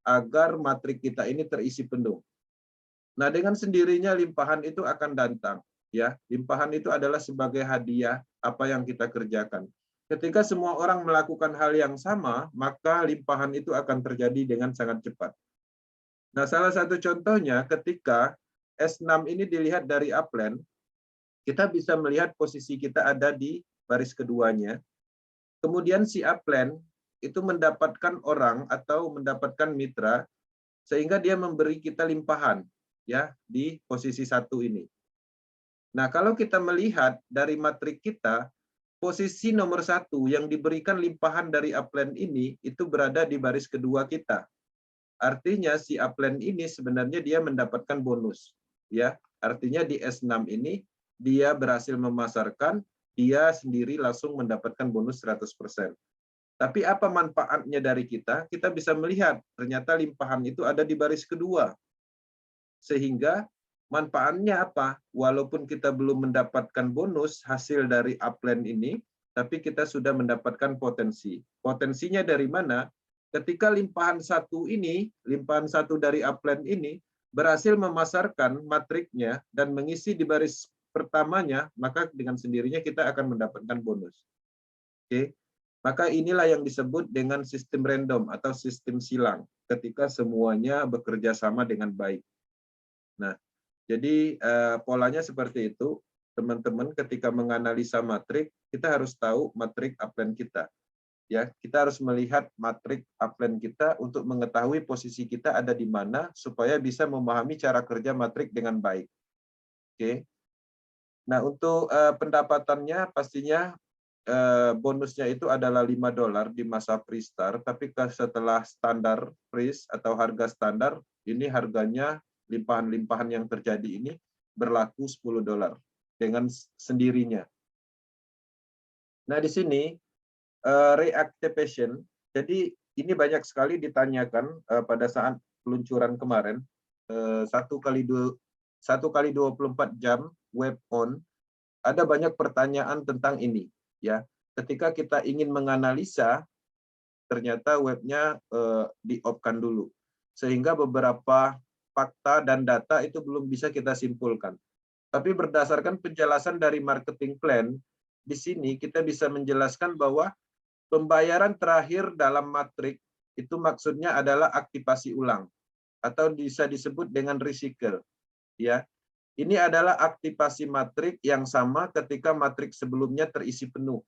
agar matrik kita ini terisi penuh. Nah, dengan sendirinya limpahan itu akan datang. Ya, limpahan itu adalah sebagai hadiah apa yang kita kerjakan. Ketika semua orang melakukan hal yang sama, maka limpahan itu akan terjadi dengan sangat cepat. Nah, salah satu contohnya ketika S6 ini dilihat dari upline, kita bisa melihat posisi kita ada di baris keduanya. Kemudian si upline itu mendapatkan orang atau mendapatkan mitra sehingga dia memberi kita limpahan ya di posisi 1 ini. Nah, kalau kita melihat dari matrik kita, posisi nomor 1 yang diberikan limpahan dari upline ini itu berada di baris kedua kita. Artinya si upline ini sebenarnya dia mendapatkan bonus. Ya, artinya di S6 ini dia berhasil memasarkan, dia sendiri langsung mendapatkan bonus 100%. Tapi apa manfaatnya dari kita? Kita bisa melihat ternyata limpahan itu ada di baris kedua. Sehingga manfaatnya apa? Walaupun kita belum mendapatkan bonus hasil dari upline ini, tapi kita sudah mendapatkan potensi. Potensinya dari mana? Ketika limpahan 1 ini, limpahan 1 dari upline ini berhasil memasarkan matriknya dan mengisi di baris pertamanya, maka dengan sendirinya kita akan mendapatkan bonus. Oke. Maka inilah yang disebut dengan sistem random atau sistem silang ketika semuanya bekerja sama dengan baik. Nah, jadi polanya seperti itu, teman-teman. Ketika menganalisa matrik, kita harus tahu matrik upline kita. Ya, kita harus melihat matrik upline kita untuk mengetahui posisi kita ada di mana supaya bisa memahami cara kerja matrik dengan baik. Oke. Nah, untuk pendapatannya pastinya bonusnya itu adalah $5 di masa pre-start, tapi setelah standar price atau harga standar, ini harganya limpahan-limpahan yang terjadi ini berlaku $10 dengan sendirinya. Nah, di sini reactivation, jadi ini banyak sekali ditanyakan pada saat peluncuran kemarin, 1 kali 24 jam web on, ada banyak pertanyaan tentang ini. Ya, ketika kita ingin menganalisa, ternyata webnya di-off-kan dulu, sehingga beberapa fakta dan data itu belum bisa kita simpulkan. Tapi berdasarkan penjelasan dari marketing plan, di sini kita bisa menjelaskan bahwa pembayaran terakhir dalam matrik itu maksudnya adalah aktivasi ulang atau bisa disebut dengan recycle. Ya, ini adalah aktivasi matrik yang sama ketika matrik sebelumnya terisi penuh.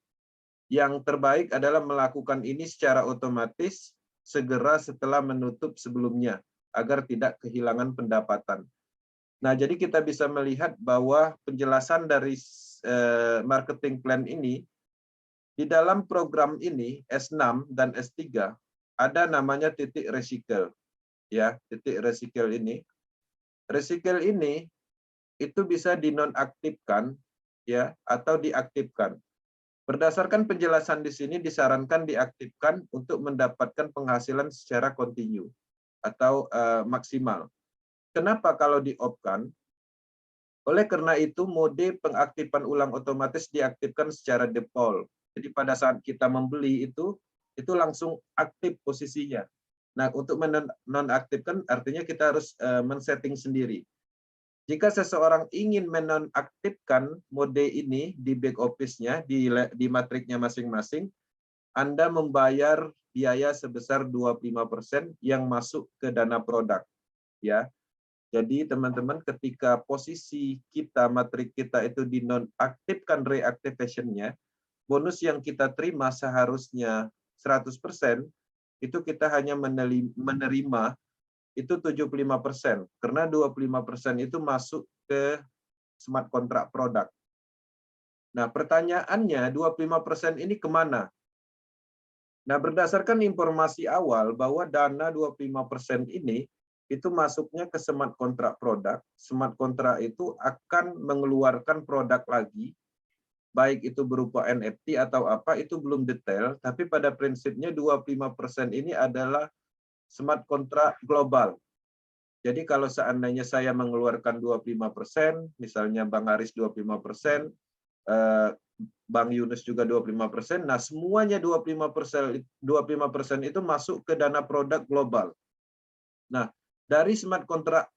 Yang terbaik adalah melakukan ini secara otomatis segera setelah menutup sebelumnya, agar tidak kehilangan pendapatan. Nah, jadi kita bisa melihat bahwa penjelasan dari marketing plan ini, di dalam program ini, S6 dan S3, ada namanya titik recycle. Ya, titik recycle ini. Recycle ini itu bisa dinonaktifkan ya atau diaktifkan. Berdasarkan penjelasan di sini disarankan diaktifkan untuk mendapatkan penghasilan secara kontinu atau maksimal. Kenapa kalau di-off-kan? Oleh karena itu mode pengaktifan ulang otomatis diaktifkan secara default. Jadi pada saat kita membeli itu langsung aktif posisinya. Nah, untuk menonaktifkan artinya kita harus men-setting sendiri. Jika seseorang ingin menonaktifkan mode ini di back office-nya, di matriknya masing-masing, Anda membayar biaya sebesar 25% yang masuk ke dana produk. Ya. Jadi teman-teman, ketika posisi kita, matrik kita itu dinonaktifkan reactivation-nya, bonus yang kita terima seharusnya 100%, itu kita hanya menerima itu 75%, karena 25% itu masuk ke smart contract produk. Nah, pertanyaannya 25% ini kemana? Nah, berdasarkan informasi awal bahwa dana 25% ini itu masuknya ke smart contract produk. Smart contract itu akan mengeluarkan produk lagi, baik itu berupa NFT atau apa, itu belum detail, tapi pada prinsipnya 25% ini adalah smart contract global. Jadi kalau seandainya saya mengeluarkan 25%, misalnya Bang Aris 25%, Bang Yunus juga 25%, nah semuanya 25% itu masuk ke dana produk global. Nah, dari smart contract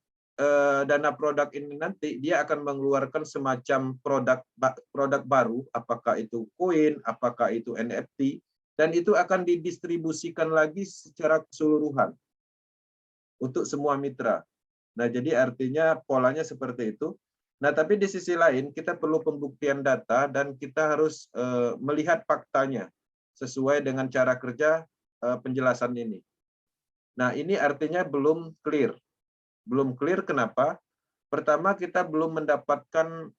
dana produk ini nanti dia akan mengeluarkan semacam produk baru, apakah itu koin, apakah itu NFT, dan itu akan didistribusikan lagi secara keseluruhan untuk semua mitra. Nah, jadi artinya polanya seperti itu. Nah, tapi di sisi lain kita perlu pembuktian data dan kita harus melihat faktanya sesuai dengan cara kerja penjelasan ini. Nah, ini artinya belum clear. Belum clear kenapa? Pertama, kita belum mendapatkan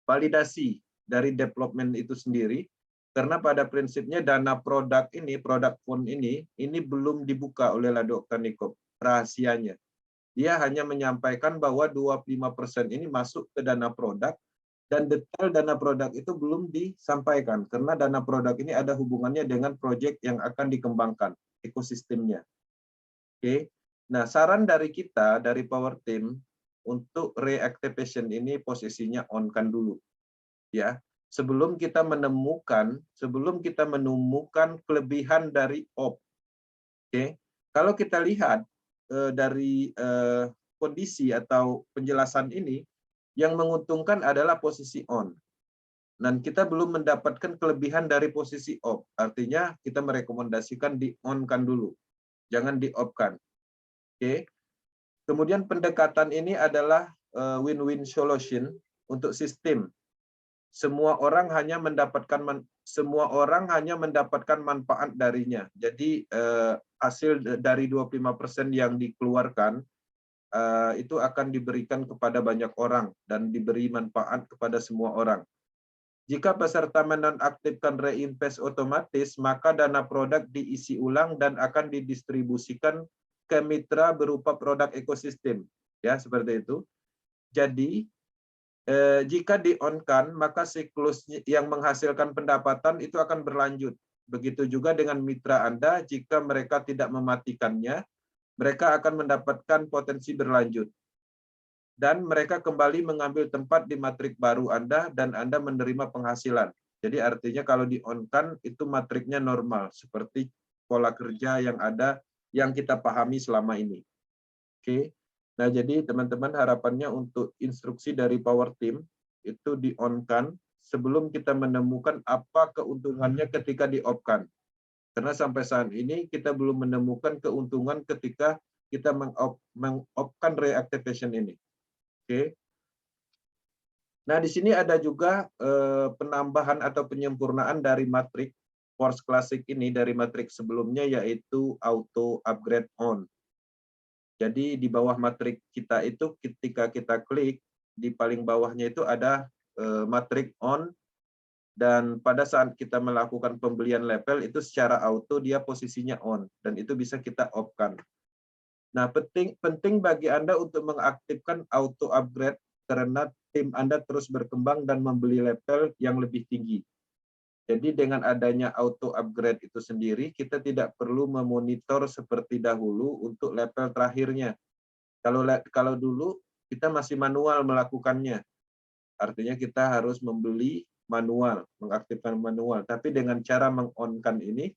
validasi dari development itu sendiri, karena pada prinsipnya dana produk ini, produk fund ini belum dibuka oleh Ladok Tanikop, rahasianya. Dia hanya menyampaikan bahwa 25% ini masuk ke dana produk, dan detail dana produk itu belum disampaikan, karena dana produk ini ada hubungannya dengan proyek yang akan dikembangkan, ekosistemnya. Oke. Nah, saran dari kita, dari Power Team, untuk reactivation ini posisinya on-kan dulu. Ya, sebelum kita menemukan kelebihan dari op. Oke. Kalau kita lihat dari kondisi atau penjelasan ini, yang menguntungkan adalah posisi on. Dan kita belum mendapatkan kelebihan dari posisi off. Artinya kita merekomendasikan di on-kan dulu. Jangan di off-kan. Oke. Kemudian pendekatan ini adalah win-win solution untuk sistem. Semua orang hanya mendapatkan manfaat darinya. Jadi hasil dari 25% yang dikeluarkan itu akan diberikan kepada banyak orang dan diberi manfaat kepada semua orang. Jika peserta menonaktifkan reinvest otomatis, maka dana produk diisi ulang dan akan didistribusikan ke mitra berupa produk ekosistem. Ya, seperti itu. Jadi jika di-on-kan, maka siklus yang menghasilkan pendapatan itu akan berlanjut. Begitu juga dengan mitra Anda, jika mereka tidak mematikannya, mereka akan mendapatkan potensi berlanjut. Dan mereka kembali mengambil tempat di matrik baru Anda, dan Anda menerima penghasilan. Jadi artinya kalau di-on-kan, itu matriknya normal, seperti pola kerja yang ada, yang kita pahami selama ini. Oke. Nah, jadi teman-teman harapannya untuk instruksi dari Power Team itu di-on-kan sebelum kita menemukan apa keuntungannya ketika di-off-kan. Karena sampai saat ini kita belum menemukan keuntungan ketika kita meng-off-kan reactivation ini. Oke. Nah, di sini ada juga penambahan atau penyempurnaan dari matrik Force Classic ini dari matrik sebelumnya, yaitu auto upgrade on. Jadi di bawah matrik kita itu ketika kita klik, di paling bawahnya itu ada matrik on, dan pada saat kita melakukan pembelian level itu secara auto dia posisinya on, dan itu bisa kita off-kan. Nah, penting bagi Anda untuk mengaktifkan auto upgrade karena tim Anda terus berkembang dan membeli level yang lebih tinggi. Jadi dengan adanya auto upgrade itu sendiri, kita tidak perlu memonitor seperti dahulu untuk level terakhirnya. Kalau dulu kita masih manual melakukannya. Artinya kita harus membeli manual, mengaktifkan manual. Tapi dengan cara meng-on-kan ini,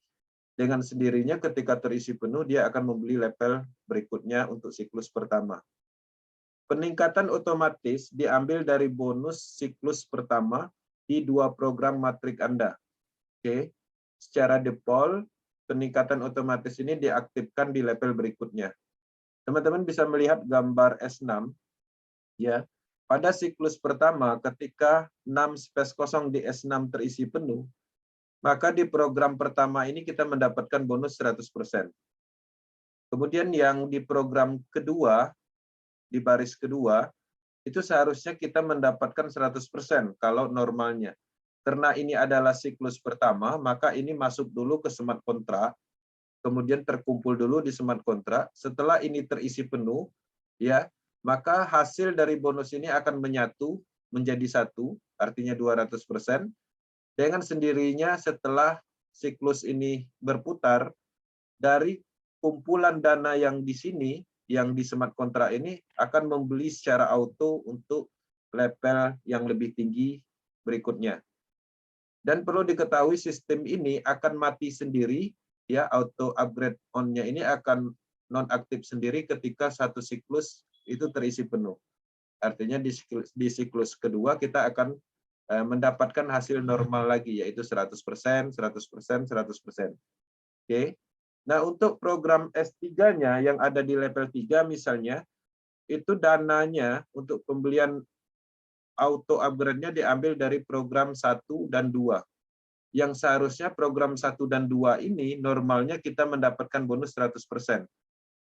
dengan sendirinya ketika terisi penuh, dia akan membeli level berikutnya untuk siklus pertama. Peningkatan otomatis diambil dari bonus siklus pertama di 2 program matrik Anda. Oke, secara default peningkatan otomatis ini diaktifkan di level berikutnya. Teman-teman bisa melihat gambar S6, ya. Pada siklus pertama, ketika 6 space kosong di S6 terisi penuh, maka di program pertama ini kita mendapatkan bonus 100%. Kemudian yang di program kedua, di baris kedua, itu seharusnya kita mendapatkan 100% kalau normalnya. Karena ini adalah siklus pertama, maka ini masuk dulu ke smart kontrak, kemudian terkumpul dulu di smart kontrak. Setelah ini terisi penuh, ya, maka hasil dari bonus ini akan menyatu menjadi satu, artinya 200%. Dengan sendirinya setelah siklus ini berputar, dari kumpulan dana yang di sini, yang di smart kontrak ini, akan membeli secara auto untuk level yang lebih tinggi berikutnya. Dan perlu diketahui sistem ini akan mati sendiri, ya, auto upgrade on-nya ini akan non-aktif sendiri ketika satu siklus itu terisi penuh. Artinya di siklus kedua kita akan mendapatkan hasil normal lagi, yaitu 100%, 100%, 100%. Oke. Nah, untuk program S3-nya yang ada di level 3 misalnya, itu dananya untuk pembelian auto upgrade-nya diambil dari program 1 dan 2. yang seharusnya program 1 dan 2 ini normalnya kita mendapatkan bonus 100%.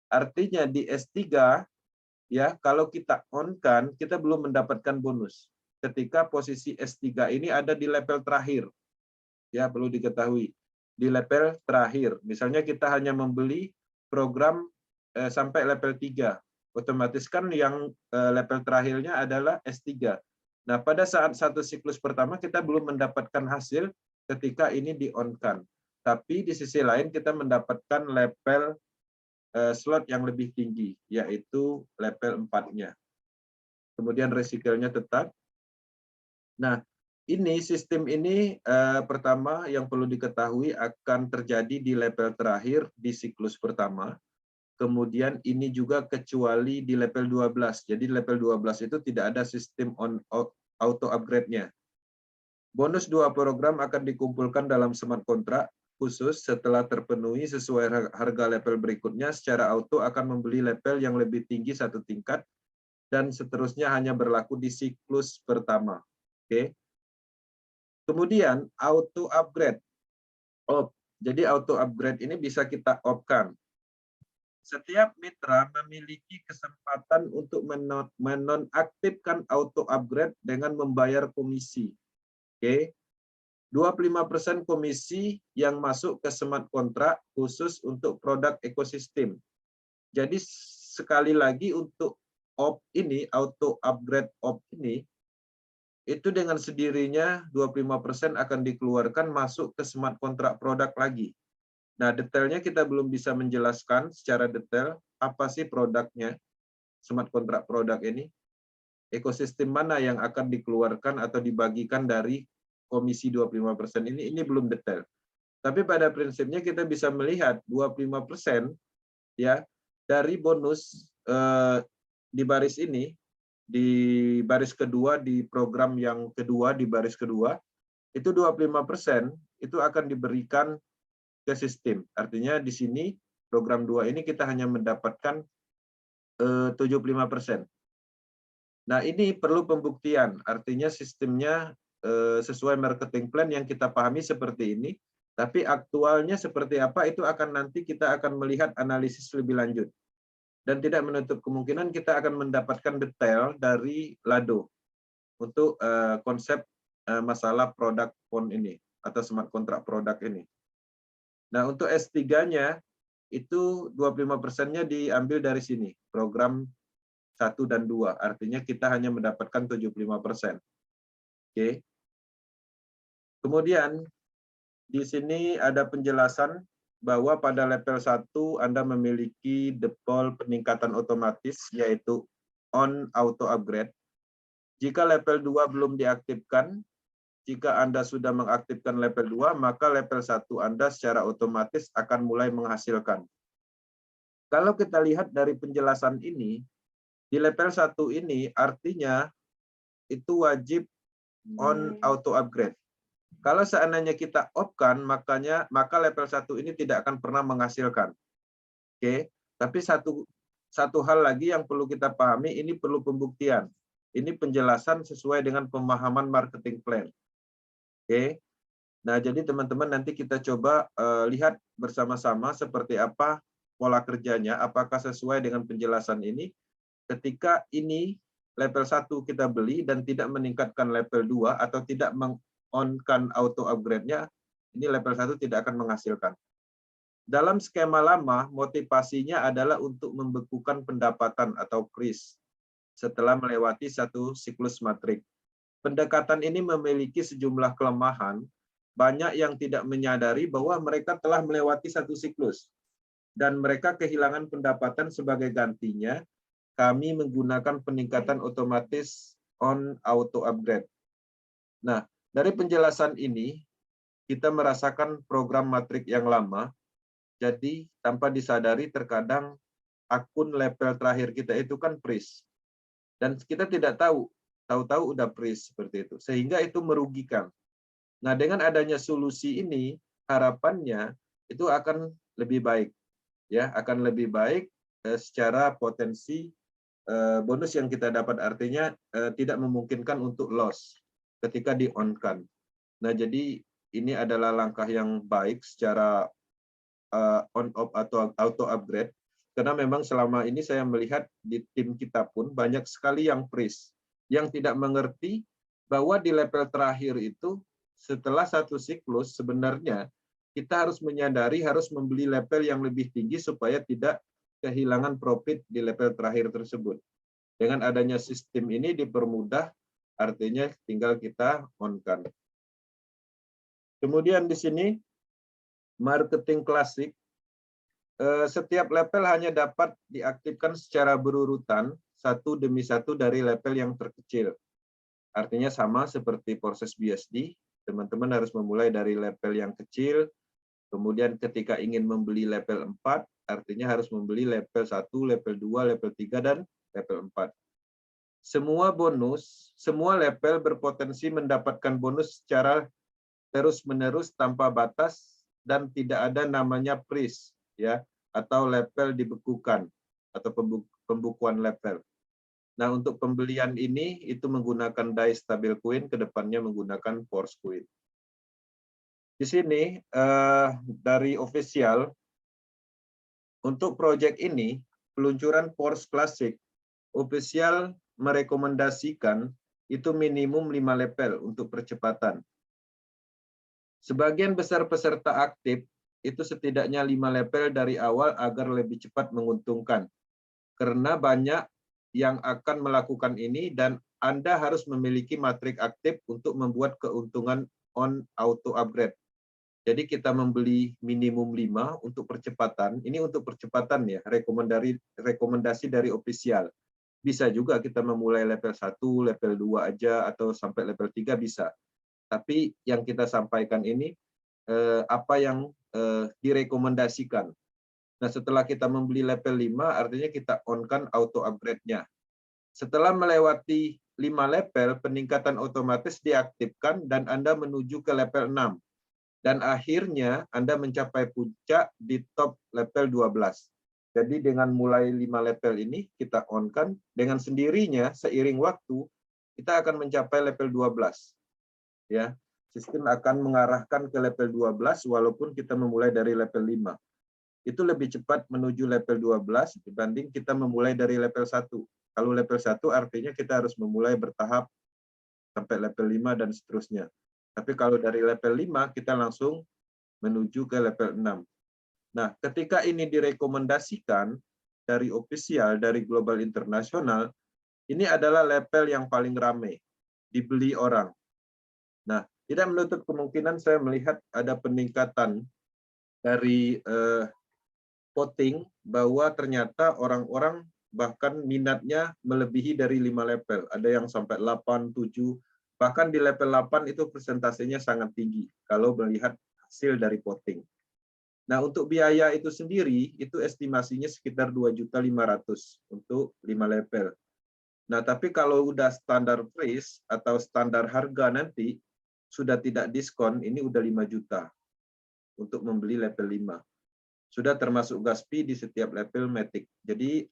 Artinya di S3 ya, kalau kita on-kan, kita belum mendapatkan bonus. Ketika posisi S3 ini ada di level terakhir. Ya, perlu diketahui. Di level terakhir. Misalnya kita hanya membeli program sampai level 3. Otomatis kan yang level terakhirnya adalah S3. Nah, pada saat satu siklus pertama kita belum mendapatkan hasil ketika ini di-on-kan. Tapi di sisi lain kita mendapatkan level slot yang lebih tinggi, yaitu level 4-nya. Kemudian resikonya tetap. Nah, ini sistem ini pertama yang perlu diketahui akan terjadi di level terakhir di siklus pertama. Kemudian ini juga kecuali di level 12. Jadi level 12 itu tidak ada sistem auto upgrade-nya. Bonus 2 program akan dikumpulkan dalam smart contract khusus setelah terpenuhi sesuai harga level berikutnya secara auto akan membeli level yang lebih tinggi satu tingkat dan seterusnya hanya berlaku di siklus pertama. Oke. Kemudian auto upgrade. Jadi auto upgrade ini bisa kita off-kan. Setiap mitra memiliki kesempatan untuk menonaktifkan auto upgrade dengan membayar komisi. Oke. 25% komisi yang masuk ke smart contract khusus untuk produk ekosistem. Jadi sekali lagi untuk auto upgrade ini, itu dengan sendirinya 25% akan dikeluarkan masuk ke smart contract produk lagi. Nah, detailnya kita belum bisa menjelaskan secara detail apa sih produknya, smart contract produk ini, ekosistem mana yang akan dikeluarkan atau dibagikan dari komisi 25% ini belum detail. Tapi pada prinsipnya kita bisa melihat 25% ya dari bonus di baris ini, di baris kedua di program yang kedua di baris kedua itu 25% itu akan diberikan ke sistem. Artinya di sini program 2 ini kita hanya mendapatkan 75%. Nah, ini perlu pembuktian. Artinya sistemnya sesuai marketing plan yang kita pahami seperti ini, tapi aktualnya seperti apa itu akan nanti kita akan melihat analisis lebih lanjut. Dan tidak menutup kemungkinan kita akan mendapatkan detail dari Lado untuk konsep masalah produk phone ini atau smart contract produk ini. Nah, untuk S3-nya itu 25%-nya diambil dari sini, program 1 dan 2. Artinya kita hanya mendapatkan 75%. Oke. Kemudian di sini ada penjelasan bahwa pada level 1 Anda memiliki default peningkatan otomatis yaitu on auto upgrade. Jika level 2 belum diaktifkan, jika Anda sudah mengaktifkan level 2, maka level 1 Anda secara otomatis akan mulai menghasilkan. Kalau kita lihat dari penjelasan ini, di level 1 ini artinya itu wajib on auto upgrade. Kalau seandainya kita off-kan, maka level 1 ini tidak akan pernah menghasilkan. Oke, tapi satu hal lagi yang perlu kita pahami, ini perlu pembuktian. Ini penjelasan sesuai dengan pemahaman marketing plan. Oke. Nah, jadi teman-teman nanti kita coba lihat bersama-sama seperti apa pola kerjanya, apakah sesuai dengan penjelasan ini. Ketika ini level 1 kita beli dan tidak meningkatkan level 2 atau tidak on-kan auto upgrade-nya, ini level 1 tidak akan menghasilkan. Dalam skema lama, motivasinya adalah untuk membekukan pendapatan atau kris setelah melewati satu siklus matrik. Pendekatan ini memiliki sejumlah kelemahan, banyak yang tidak menyadari bahwa mereka telah melewati satu siklus, dan mereka kehilangan pendapatan sebagai gantinya, kami menggunakan peningkatan otomatis on auto upgrade. Nah, dari penjelasan ini, kita merasakan program matrik yang lama, jadi tanpa disadari terkadang akun level terakhir kita itu kan freeze. Dan kita tidak tahu-tahu udah freeze seperti itu. Sehingga itu merugikan. Nah, dengan adanya solusi ini, harapannya itu akan lebih baik. Ya, akan lebih baik secara potensi bonus yang kita dapat, artinya tidak memungkinkan untuk loss ketika di on-kan. Nah, jadi ini adalah langkah yang baik secara on-off atau auto-upgrade. Karena memang selama ini saya melihat di tim kita pun banyak sekali yang freeze, yang tidak mengerti bahwa di level terakhir itu setelah satu siklus sebenarnya kita harus menyadari harus membeli level yang lebih tinggi supaya tidak kehilangan profit di level terakhir tersebut. Dengan adanya sistem ini dipermudah, artinya tinggal kita on-kan. Kemudian di sini marketing klasik, setiap level hanya dapat diaktifkan secara berurutan satu demi satu dari level yang terkecil. Artinya sama seperti proses BSD, teman-teman harus memulai dari level yang kecil, kemudian ketika ingin membeli level 4, artinya harus membeli level 1, level 2, level 3, dan level 4. Semua bonus, semua level berpotensi mendapatkan bonus secara terus-menerus tanpa batas dan tidak ada namanya freeze ya atau level dibekukan atau pembukuan level. Nah, untuk pembelian ini itu menggunakan die stabil coin, ke depannya menggunakan force coin. Di sini dari official untuk project ini peluncuran force classic official merekomendasikan itu minimum 5 level untuk percepatan. Sebagian besar peserta aktif itu setidaknya 5 level dari awal agar lebih cepat menguntungkan. Karena banyak yang akan melakukan ini dan Anda harus memiliki matrik aktif untuk membuat keuntungan on auto upgrade. Jadi kita membeli minimum 5 untuk percepatan. Ini untuk percepatan ya, rekomendasi dari official. Bisa juga kita memulai level 1, level 2 aja atau sampai level 3 bisa. Tapi yang kita sampaikan ini apa yang direkomendasikan. Nah, setelah kita membeli level 5, artinya kita on-kan auto upgrade-nya. Setelah melewati 5 level, peningkatan otomatis diaktifkan dan Anda menuju ke level 6. Dan akhirnya Anda mencapai puncak di top level 12. Jadi dengan mulai 5 level ini kita on-kan, dengan sendirinya seiring waktu kita akan mencapai level 12. Ya, sistem akan mengarahkan ke level 12 walaupun kita memulai dari level 5. Itu lebih cepat menuju level 12 dibanding kita memulai dari level 1. Kalau level 1 artinya kita harus memulai bertahap sampai level 5 dan seterusnya. Tapi kalau dari level 5 kita langsung menuju ke level 6. Nah, ketika ini direkomendasikan dari official, dari global internasional, ini adalah level yang paling ramai dibeli orang. Nah, tidak menutup kemungkinan saya melihat ada peningkatan dari voting bahwa ternyata orang-orang bahkan minatnya melebihi dari 5 level. Ada yang sampai 8, 7, bahkan di level 8 itu persentasenya sangat tinggi kalau melihat hasil dari voting. Nah, untuk biaya itu sendiri, itu estimasinya sekitar 2.500.000 untuk 5 level. Nah, tapi kalau udah standar price atau standar harga nanti, sudah tidak diskon, ini udah 5 juta untuk membeli level 5. Sudah termasuk gas fee di setiap level Matic. Jadi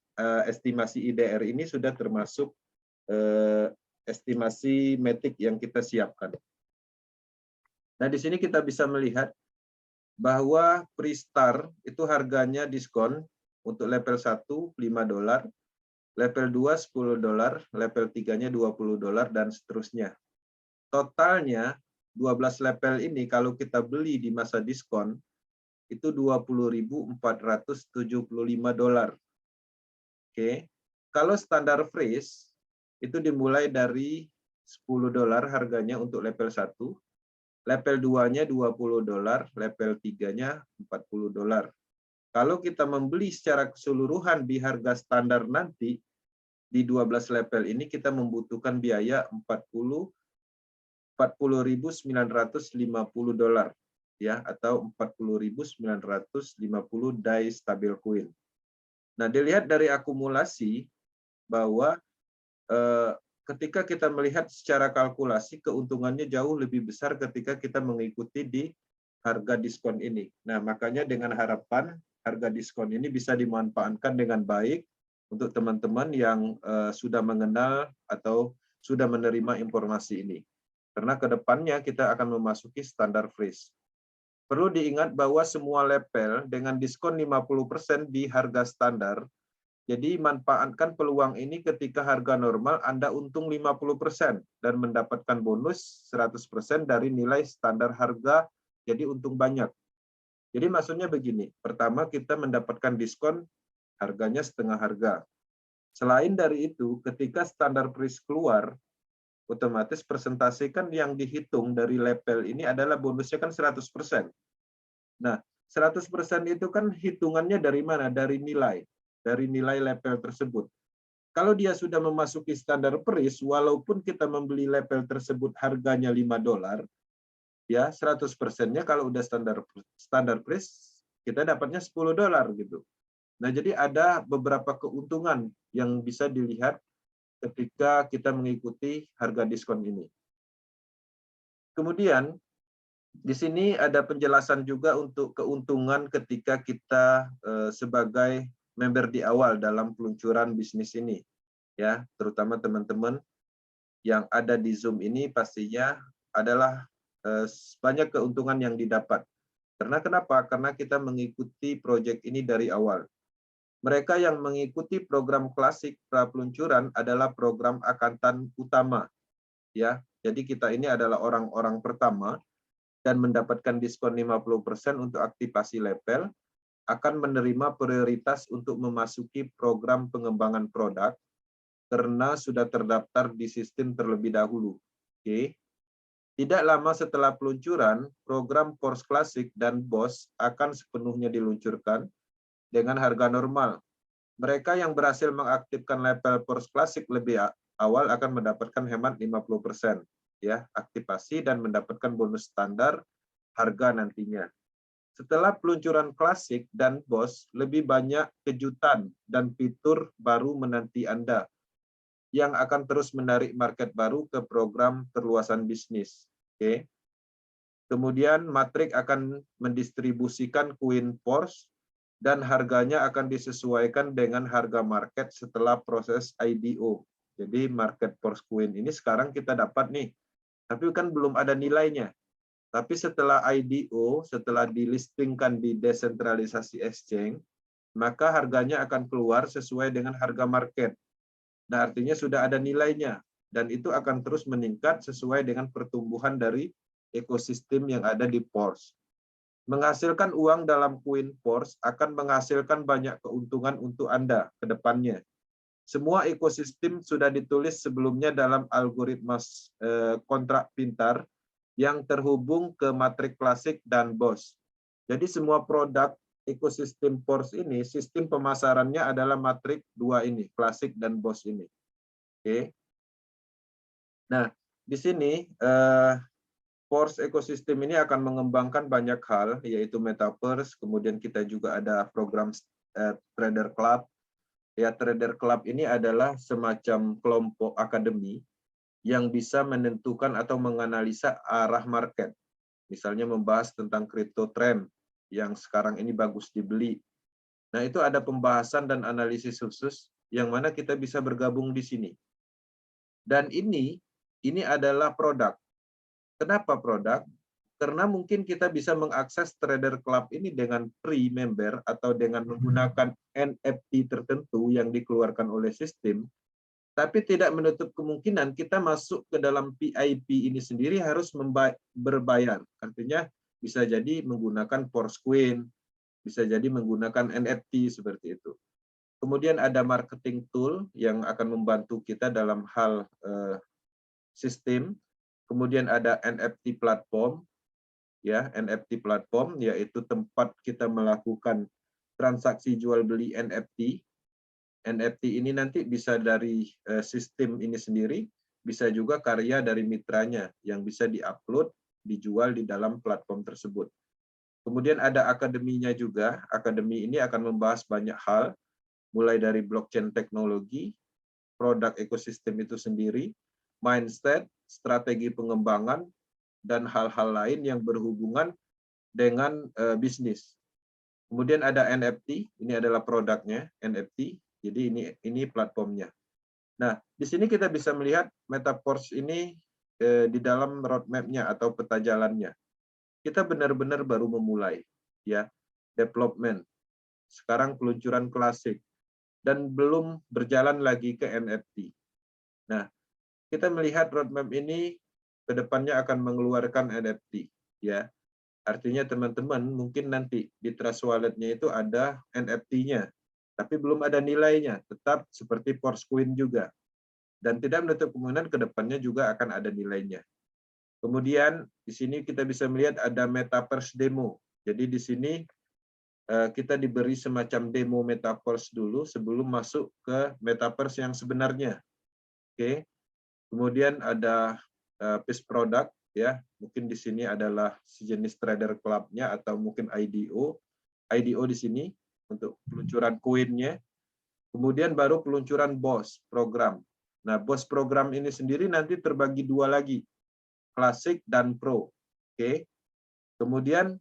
estimasi IDR ini sudah termasuk estimasi Matic yang kita siapkan. Nah, di sini kita bisa melihat bahwa pre-star itu harganya diskon untuk level 1 $5, level 2 $10, level 3-nya $20 dan seterusnya. Totalnya 12 level ini kalau kita beli di masa diskon itu $20.475. Oke. Kalau standar freeze itu dimulai dari $10 harganya untuk level 1, level 2-nya $20, level 3-nya $40. Kalau kita membeli secara keseluruhan di harga standar nanti di 12 level ini kita membutuhkan biaya $40.950 ya atau 40.950 die stabil coin. Nah, dilihat dari akumulasi bahwa ketika kita melihat secara kalkulasi keuntungannya jauh lebih besar ketika kita mengikuti di harga diskon ini. Nah, makanya dengan harapan harga diskon ini bisa dimanfaatkan dengan baik untuk teman-teman yang sudah mengenal atau sudah menerima informasi ini. Karena ke depannya kita akan memasuki standar freeze. Perlu diingat bahwa semua label dengan diskon 50% di harga standar. Jadi manfaatkan peluang ini ketika harga normal Anda untung 50% dan mendapatkan bonus 100% dari nilai standar harga, jadi untung banyak. Jadi maksudnya begini, pertama kita mendapatkan diskon harganya setengah harga. Selain dari itu, ketika standar freeze keluar, otomatis persentase kan yang dihitung dari label ini adalah bonusnya kan 100%. Nah, 100% itu kan hitungannya dari mana? Dari nilai label tersebut. Kalau dia sudah memasuki standar freeze, walaupun kita membeli label tersebut harganya $5, ya 100%-nya kalau udah standar freeze, kita dapatnya $10 gitu. Nah, jadi ada beberapa keuntungan yang bisa dilihat ketika kita mengikuti harga diskon ini. Kemudian, di sini ada penjelasan juga untuk keuntungan ketika kita sebagai member di awal dalam peluncuran bisnis ini. Ya, terutama teman-teman yang ada di Zoom ini pastinya adalah banyak keuntungan yang didapat. Karena kenapa? Karena kita mengikuti proyek ini dari awal. Mereka yang mengikuti program klasik pra peluncuran adalah program akantan utama. Ya, jadi kita ini adalah orang-orang pertama dan mendapatkan diskon 50% untuk aktivasi label, akan menerima prioritas untuk memasuki program pengembangan produk karena sudah terdaftar di sistem terlebih dahulu. Oke. Tidak lama setelah peluncuran, program Porsche Classic dan Boss akan sepenuhnya diluncurkan dengan harga normal. Mereka yang berhasil mengaktifkan label Porsche Classic lebih awal akan mendapatkan hemat 50%, ya, aktivasi dan mendapatkan bonus standar harga nantinya. Setelah peluncuran Classic dan Boss, lebih banyak kejutan dan fitur baru menanti Anda yang akan terus menarik market baru ke program perluasan bisnis. Oke. Kemudian Matrix akan mendistribusikan Queen Porsche dan harganya akan disesuaikan dengan harga market setelah proses IDO. Jadi market Porsche Queen ini sekarang kita dapat nih, tapi kan belum ada nilainya. Tapi setelah IDO, setelah dilistingkan di desentralisasi exchange, maka harganya akan keluar sesuai dengan harga market. Nah, artinya sudah ada nilainya, dan itu akan terus meningkat sesuai dengan pertumbuhan dari ekosistem yang ada di Porsche. Menghasilkan uang dalam Queen Porsche akan menghasilkan banyak keuntungan untuk Anda ke depannya. Semua ekosistem sudah ditulis sebelumnya dalam algoritma kontrak pintar yang terhubung ke Matrix Classic dan Boss. Jadi semua produk ekosistem Porsche ini, sistem pemasarannya adalah Matrix 2 ini, Classic dan Boss ini. Oke. Nah, di sini Porsche ekosistem ini akan mengembangkan banyak hal, yaitu Metaverse, kemudian kita juga ada program Trader Club. Ya, Trader Club ini adalah semacam kelompok akademi yang bisa menentukan atau menganalisa arah market. Misalnya membahas tentang crypto trend yang sekarang ini bagus dibeli. Nah, itu ada pembahasan dan analisis khusus yang mana kita bisa bergabung di sini. Dan ini adalah produk. Kenapa produk? Karena mungkin kita bisa mengakses Trader Club ini dengan free member atau dengan menggunakan NFT tertentu yang dikeluarkan oleh sistem, tapi tidak menutup kemungkinan kita masuk ke dalam VIP ini sendiri harus berbayar. Artinya bisa jadi menggunakan Porsche Queen, bisa jadi menggunakan NFT seperti itu. Kemudian ada marketing tool yang akan membantu kita dalam hal sistem. Kemudian ada NFT platform, ya, NFT platform yaitu tempat kita melakukan transaksi jual beli NFT. NFT ini nanti bisa dari sistem ini sendiri, bisa juga karya dari mitranya yang bisa diupload, dijual di dalam platform tersebut. Kemudian ada akademinya juga. Akademi ini akan membahas banyak hal, mulai dari blockchain teknologi, produk ekosistem itu sendiri, mindset, strategi pengembangan, dan hal-hal lain yang berhubungan dengan bisnis. Kemudian ada NFT, ini adalah produknya, NFT, jadi ini platformnya. Nah, di sini kita bisa melihat Metaverse ini di dalam roadmap-nya atau peta jalannya. Kita benar-benar baru memulai, ya, development. Sekarang peluncuran klasik dan belum berjalan lagi ke NFT. Nah, kita melihat roadmap ini ke depannya akan mengeluarkan NFT, ya. Artinya teman-teman mungkin nanti di Trust Wallet-nya itu ada NFT-nya, tapi belum ada nilainya, tetap seperti Coin juga. Dan tidak menutup kemungkinan ke depannya juga akan ada nilainya. Kemudian di sini kita bisa melihat ada Metaverse demo. Jadi di sini kita diberi semacam demo Metaverse dulu sebelum masuk ke Metaverse yang sebenarnya. Oke. Kemudian ada piece product, ya. Mungkin di sini adalah sejenis trader club-nya atau mungkin IDO. IDO di sini untuk peluncuran koinnya. Kemudian baru peluncuran BOSS program. Nah, BOSS program ini sendiri nanti terbagi dua lagi, klasik dan pro. Oke. Kemudian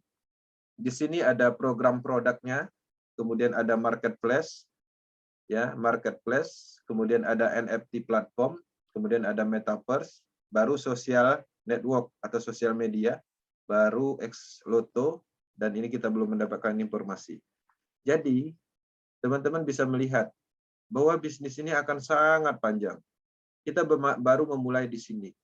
di sini ada program produknya, kemudian ada marketplace, ya, marketplace, kemudian ada NFT platform, kemudian ada metaverse, baru social network atau sosial media, baru X Loto, dan ini kita belum mendapatkan informasi. Jadi, teman-teman bisa melihat bahwa bisnis ini akan sangat panjang. Kita baru memulai di sini.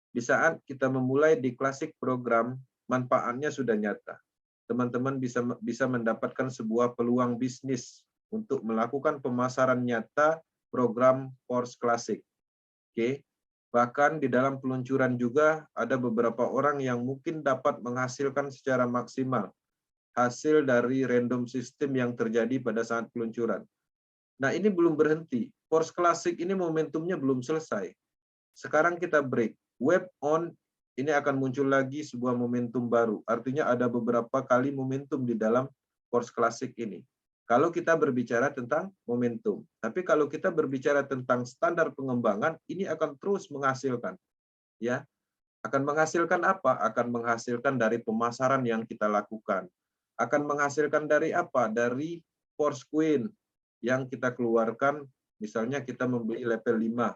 Di saat kita memulai di klasik program, manfaatnya sudah nyata. Teman-teman bisa mendapatkan sebuah peluang bisnis untuk melakukan pemasaran nyata program Force Classic. Oke. Bahkan di dalam peluncuran juga ada beberapa orang yang mungkin dapat menghasilkan secara maksimal hasil dari random system yang terjadi pada saat peluncuran. Nah, ini belum berhenti. Force Classic ini momentumnya belum selesai. Sekarang kita break. Web on, ini akan muncul lagi sebuah momentum baru. Artinya ada beberapa kali momentum di dalam Force Classic ini. Kalau kita berbicara tentang momentum. Tapi kalau kita berbicara tentang standar pengembangan, ini akan terus menghasilkan. Ya, akan menghasilkan apa? Akan menghasilkan dari pemasaran yang kita lakukan. Akan menghasilkan dari apa? Dari Force Coin yang kita keluarkan, misalnya kita membeli level 5,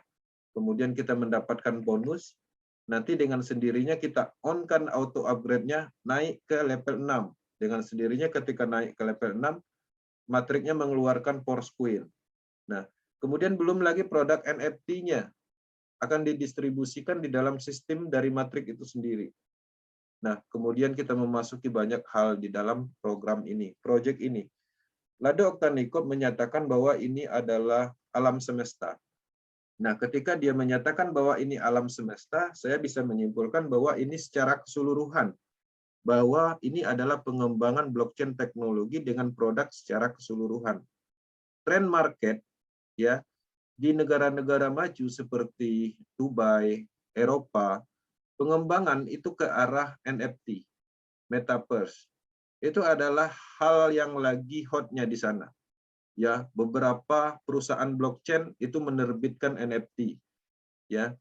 kemudian kita mendapatkan bonus, nanti dengan sendirinya kita on-kan auto upgrade-nya naik ke level 6. Dengan sendirinya ketika naik ke level 6, matriknya mengeluarkan Force Coin. Nah, kemudian belum lagi produk NFT-nya akan didistribusikan di dalam sistem dari matrik itu sendiri. Nah, kemudian kita memasuki banyak hal di dalam program ini, project ini. Lado Oktanikov menyatakan bahwa ini adalah alam semesta. Nah, ketika dia menyatakan bahwa ini alam semesta, saya bisa menyimpulkan bahwa ini secara keseluruhan, bahwa ini adalah pengembangan blockchain teknologi dengan produk secara keseluruhan. Trend market, ya, di negara-negara maju seperti Dubai, Eropa, pengembangan itu ke arah NFT, metaverse. Itu adalah hal yang lagi hotnya di sana. Ya, beberapa perusahaan blockchain itu menerbitkan NFT, ya.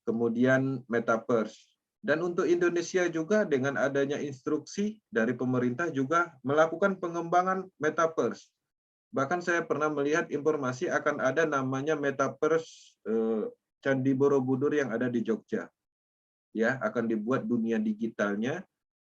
Kemudian metaverse. Dan untuk Indonesia juga dengan adanya instruksi dari pemerintah juga melakukan pengembangan metaverse. Bahkan saya pernah melihat informasi akan ada namanya metaverse Candi Borobudur yang ada di Jogja. Ya, akan dibuat dunia digitalnya.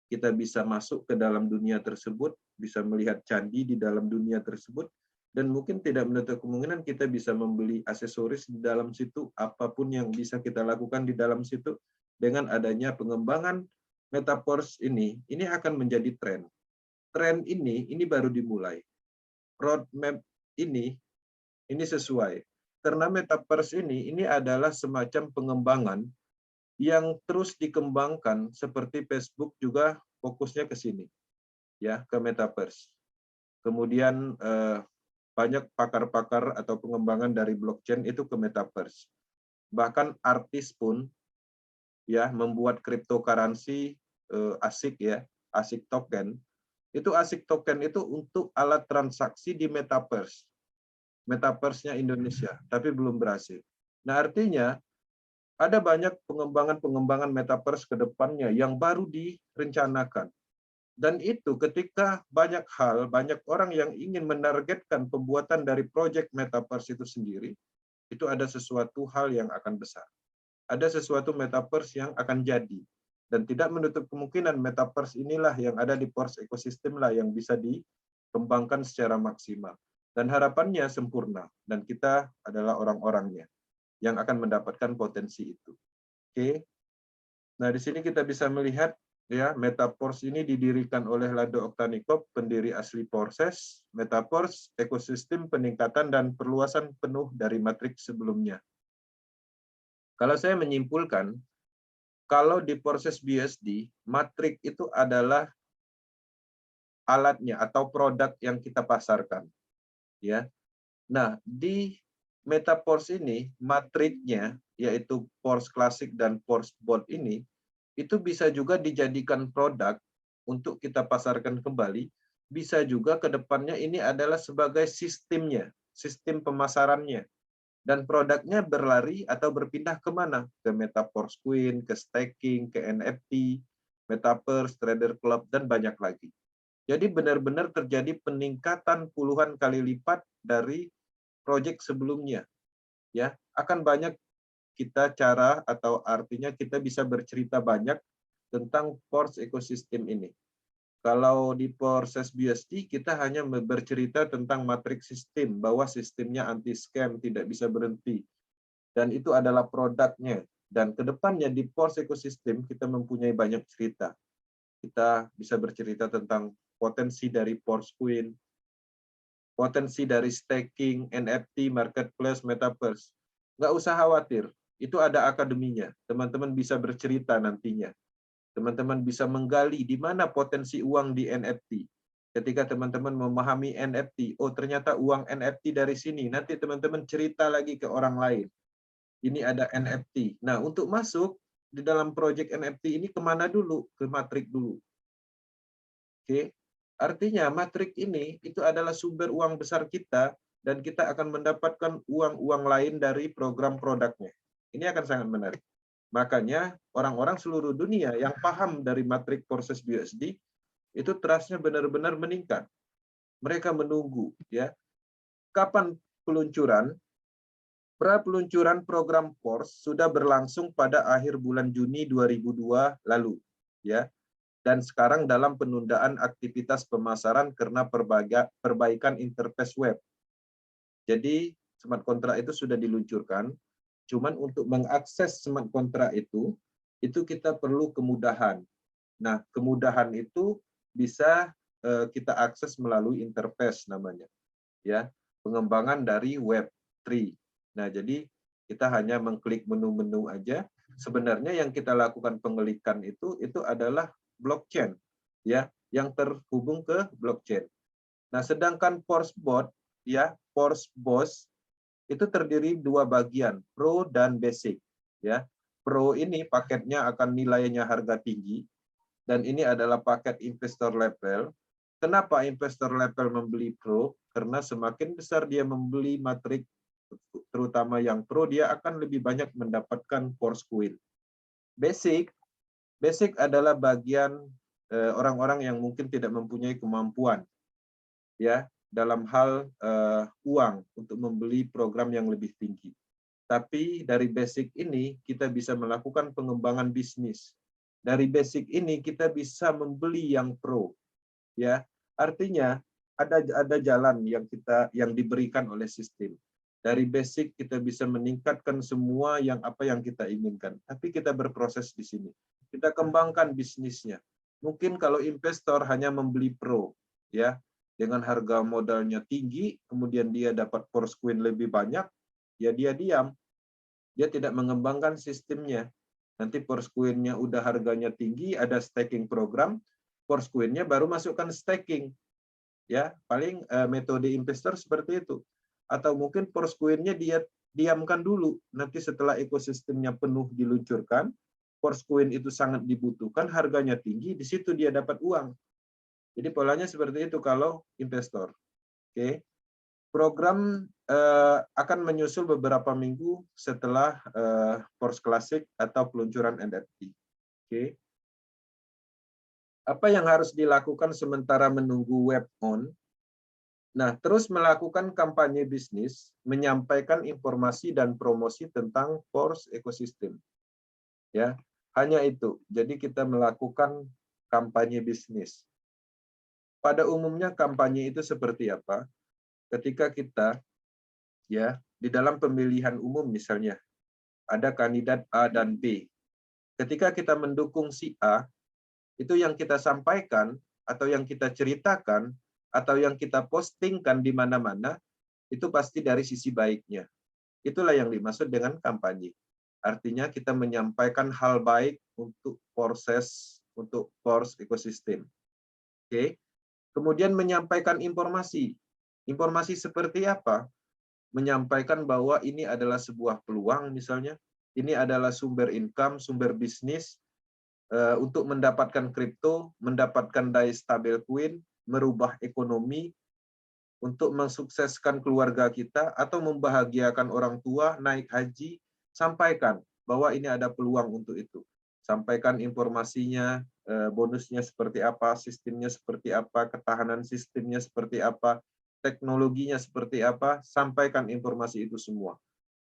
Kita bisa masuk ke dalam dunia tersebut, bisa melihat candi di dalam dunia tersebut, dan mungkin tidak menutup kemungkinan kita bisa membeli aksesoris di dalam situ, apapun yang bisa kita lakukan di dalam situ. Dengan adanya pengembangan metaverse ini akan menjadi tren. Tren ini baru dimulai. Roadmap ini sesuai. Karena metaverse ini adalah semacam pengembangan yang terus dikembangkan seperti Facebook juga fokusnya ke sini, ya, ke metaverse. Kemudian banyak pakar-pakar atau pengembangan dari blockchain itu ke metaverse. Bahkan artis pun, ya, membuat cryptocurrency ASIC, ya, ASIC token. Itu ASIC token itu untuk alat transaksi di metaverse. Metaverse-nya Indonesia, tapi belum berhasil. Nah, artinya ada banyak pengembangan metaverse ke depannya yang baru direncanakan. Dan itu ketika banyak orang yang ingin menargetkan pembuatan dari proyek metaverse itu sendiri, itu ada sesuatu hal yang akan besar. ada sesuatu metaverse yang akan jadi. Dan tidak menutup kemungkinan metaverse inilah yang ada di Pors ekosistem lah yang bisa dikembangkan secara maksimal. Dan harapannya sempurna. Dan kita adalah orang-orangnya yang akan mendapatkan potensi itu. Oke. Nah, di sini kita bisa melihat ya, Metaverse ini didirikan oleh Lado Oktanikov, pendiri asli Porses. Metaverse, ekosistem peningkatan dan perluasan penuh dari matriks sebelumnya. Kalau saya menyimpulkan, kalau di Porses BUSD, matrik itu adalah alatnya atau produk yang kita pasarkan. Ya. Nah, di Metaverse ini, matriknya, yaitu Pors Classic dan Pors Bot ini, itu bisa juga dijadikan produk untuk kita pasarkan kembali. Bisa juga ke depannya ini adalah sebagai sistemnya, sistem pemasarannya. Dan produknya berlari atau berpindah kemana? Ke Metaverse Queen, ke staking, ke NFT, Metaverse, Trader Club, dan banyak lagi. Jadi benar-benar terjadi peningkatan puluhan kali lipat dari proyek sebelumnya. Ya, akan banyak kita cara atau artinya kita bisa bercerita banyak tentang Pors ekosistem ini. Kalau di Porses BUSD kita hanya bercerita tentang matriks sistem, bahwa sistemnya anti scam, tidak bisa berhenti. Dan itu adalah produknya. Dan kedepannya di Pors ekosistem kita mempunyai banyak cerita. Kita bisa bercerita tentang potensi dari Pors Queen, potensi dari staking, NFT, marketplace, metaverse. Nggak usah khawatir, itu ada akademinya. Teman-teman bisa bercerita nantinya. Teman-teman bisa menggali di mana potensi uang di NFT. Ketika teman-teman memahami NFT, oh ternyata uang NFT dari sini. Nanti teman-teman cerita lagi ke orang lain. Ini ada NFT. Nah, untuk masuk di dalam proyek NFT ini kemana dulu? Ke matrik dulu. Oke. Artinya matrik ini itu adalah sumber uang besar kita dan kita akan mendapatkan uang-uang lain dari program produknya. Ini akan sangat menarik. Makanya orang-orang seluruh dunia yang paham dari matrik Porses BUSD itu trust-nya benar-benar meningkat. Mereka menunggu ya. Kapan peluncuran? Pra-peluncuran program Pors sudah berlangsung pada akhir bulan Juni 2002 lalu ya. Dan sekarang dalam penundaan aktivitas pemasaran karena perbaikan interface web. Jadi smart contract itu sudah diluncurkan. Cuman untuk mengakses smart contract itu kita perlu kemudahan. Nah, kemudahan itu bisa kita akses melalui interface namanya. Ya, pengembangan dari Web3. Nah, jadi kita hanya mengklik menu-menu aja. Sebenarnya yang kita lakukan pengelikan itu adalah blockchain, ya, yang terhubung ke blockchain. Nah, sedangkan Porsbot, ya, Porsbos itu terdiri dua bagian, Pro dan Basic. Ya, Pro ini paketnya akan nilainya harga tinggi, dan ini adalah paket investor level. Kenapa investor level membeli Pro? Karena semakin besar dia membeli matrik, terutama yang Pro, dia akan lebih banyak mendapatkan Pors Queen. Basic adalah bagian orang-orang yang mungkin tidak mempunyai kemampuan, ya, dalam hal uang untuk membeli program yang lebih tinggi. Tapi dari basic ini kita bisa melakukan pengembangan bisnis. Dari basic ini kita bisa membeli yang pro. Ya, artinya ada jalan yang diberikan oleh sistem. Dari basic kita bisa meningkatkan semua apa yang kita inginkan. Tapi kita berproses di sini. Kita kembangkan bisnisnya. Mungkin kalau investor hanya membeli pro, ya, dengan harga modalnya tinggi, kemudian dia dapat Pors Queen lebih banyak, ya dia diam. Dia tidak mengembangkan sistemnya. Nanti Pors Queen-nya udah harganya tinggi, ada staking program, Pors Queen-nya baru masukkan staking. Ya, paling metode investor seperti itu. Atau mungkin Pors Queen-nya dia diamkan dulu. Nanti setelah ekosistemnya penuh diluncurkan, Pors Queen itu sangat dibutuhkan, harganya tinggi, di situ dia dapat uang. Jadi polanya seperti itu kalau investor. Oke. Program akan menyusul beberapa minggu setelah Pors Classic atau peluncuran NFT. Oke. Apa yang harus dilakukan sementara menunggu web on? Nah, terus melakukan kampanye bisnis, menyampaikan informasi dan promosi tentang Pors ekosistem. Ya, hanya itu. Jadi kita melakukan kampanye bisnis. Pada umumnya kampanye itu seperti apa? Ketika kita ya di dalam pemilihan umum misalnya ada kandidat A dan B. Ketika kita mendukung si A, itu yang kita sampaikan atau yang kita ceritakan atau yang kita postingkan di mana-mana itu pasti dari sisi baiknya. Itulah yang dimaksud dengan kampanye. Artinya kita menyampaikan hal baik untuk Pors ekosistem. Oke. Kemudian menyampaikan informasi. Informasi seperti apa? Menyampaikan bahwa ini adalah sebuah peluang misalnya, ini adalah sumber income, sumber bisnis untuk mendapatkan kripto, mendapatkan DAI stablecoin, merubah ekonomi, untuk mensukseskan keluarga kita atau membahagiakan orang tua, naik haji, sampaikan bahwa ini ada peluang untuk itu. Sampaikan informasinya, bonusnya seperti apa, sistemnya seperti apa, ketahanan sistemnya seperti apa, teknologinya seperti apa, sampaikan informasi itu semua.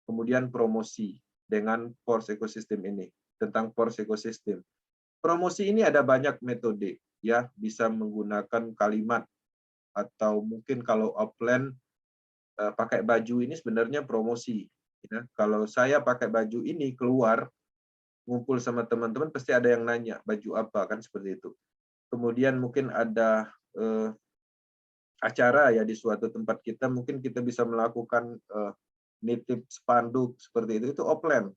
Kemudian promosi dengan Pors ekosistem ini, tentang Pors ekosistem. Promosi ini ada banyak metode, ya, bisa menggunakan kalimat atau mungkin kalau offline pakai baju ini sebenarnya promosi. Ya. Kalau saya pakai baju ini keluar, ngumpul sama teman-teman pasti ada yang nanya baju apa kan seperti itu. Kemudian mungkin ada acara ya di suatu tempat kita, mungkin kita bisa melakukan nitip spanduk seperti itu offline.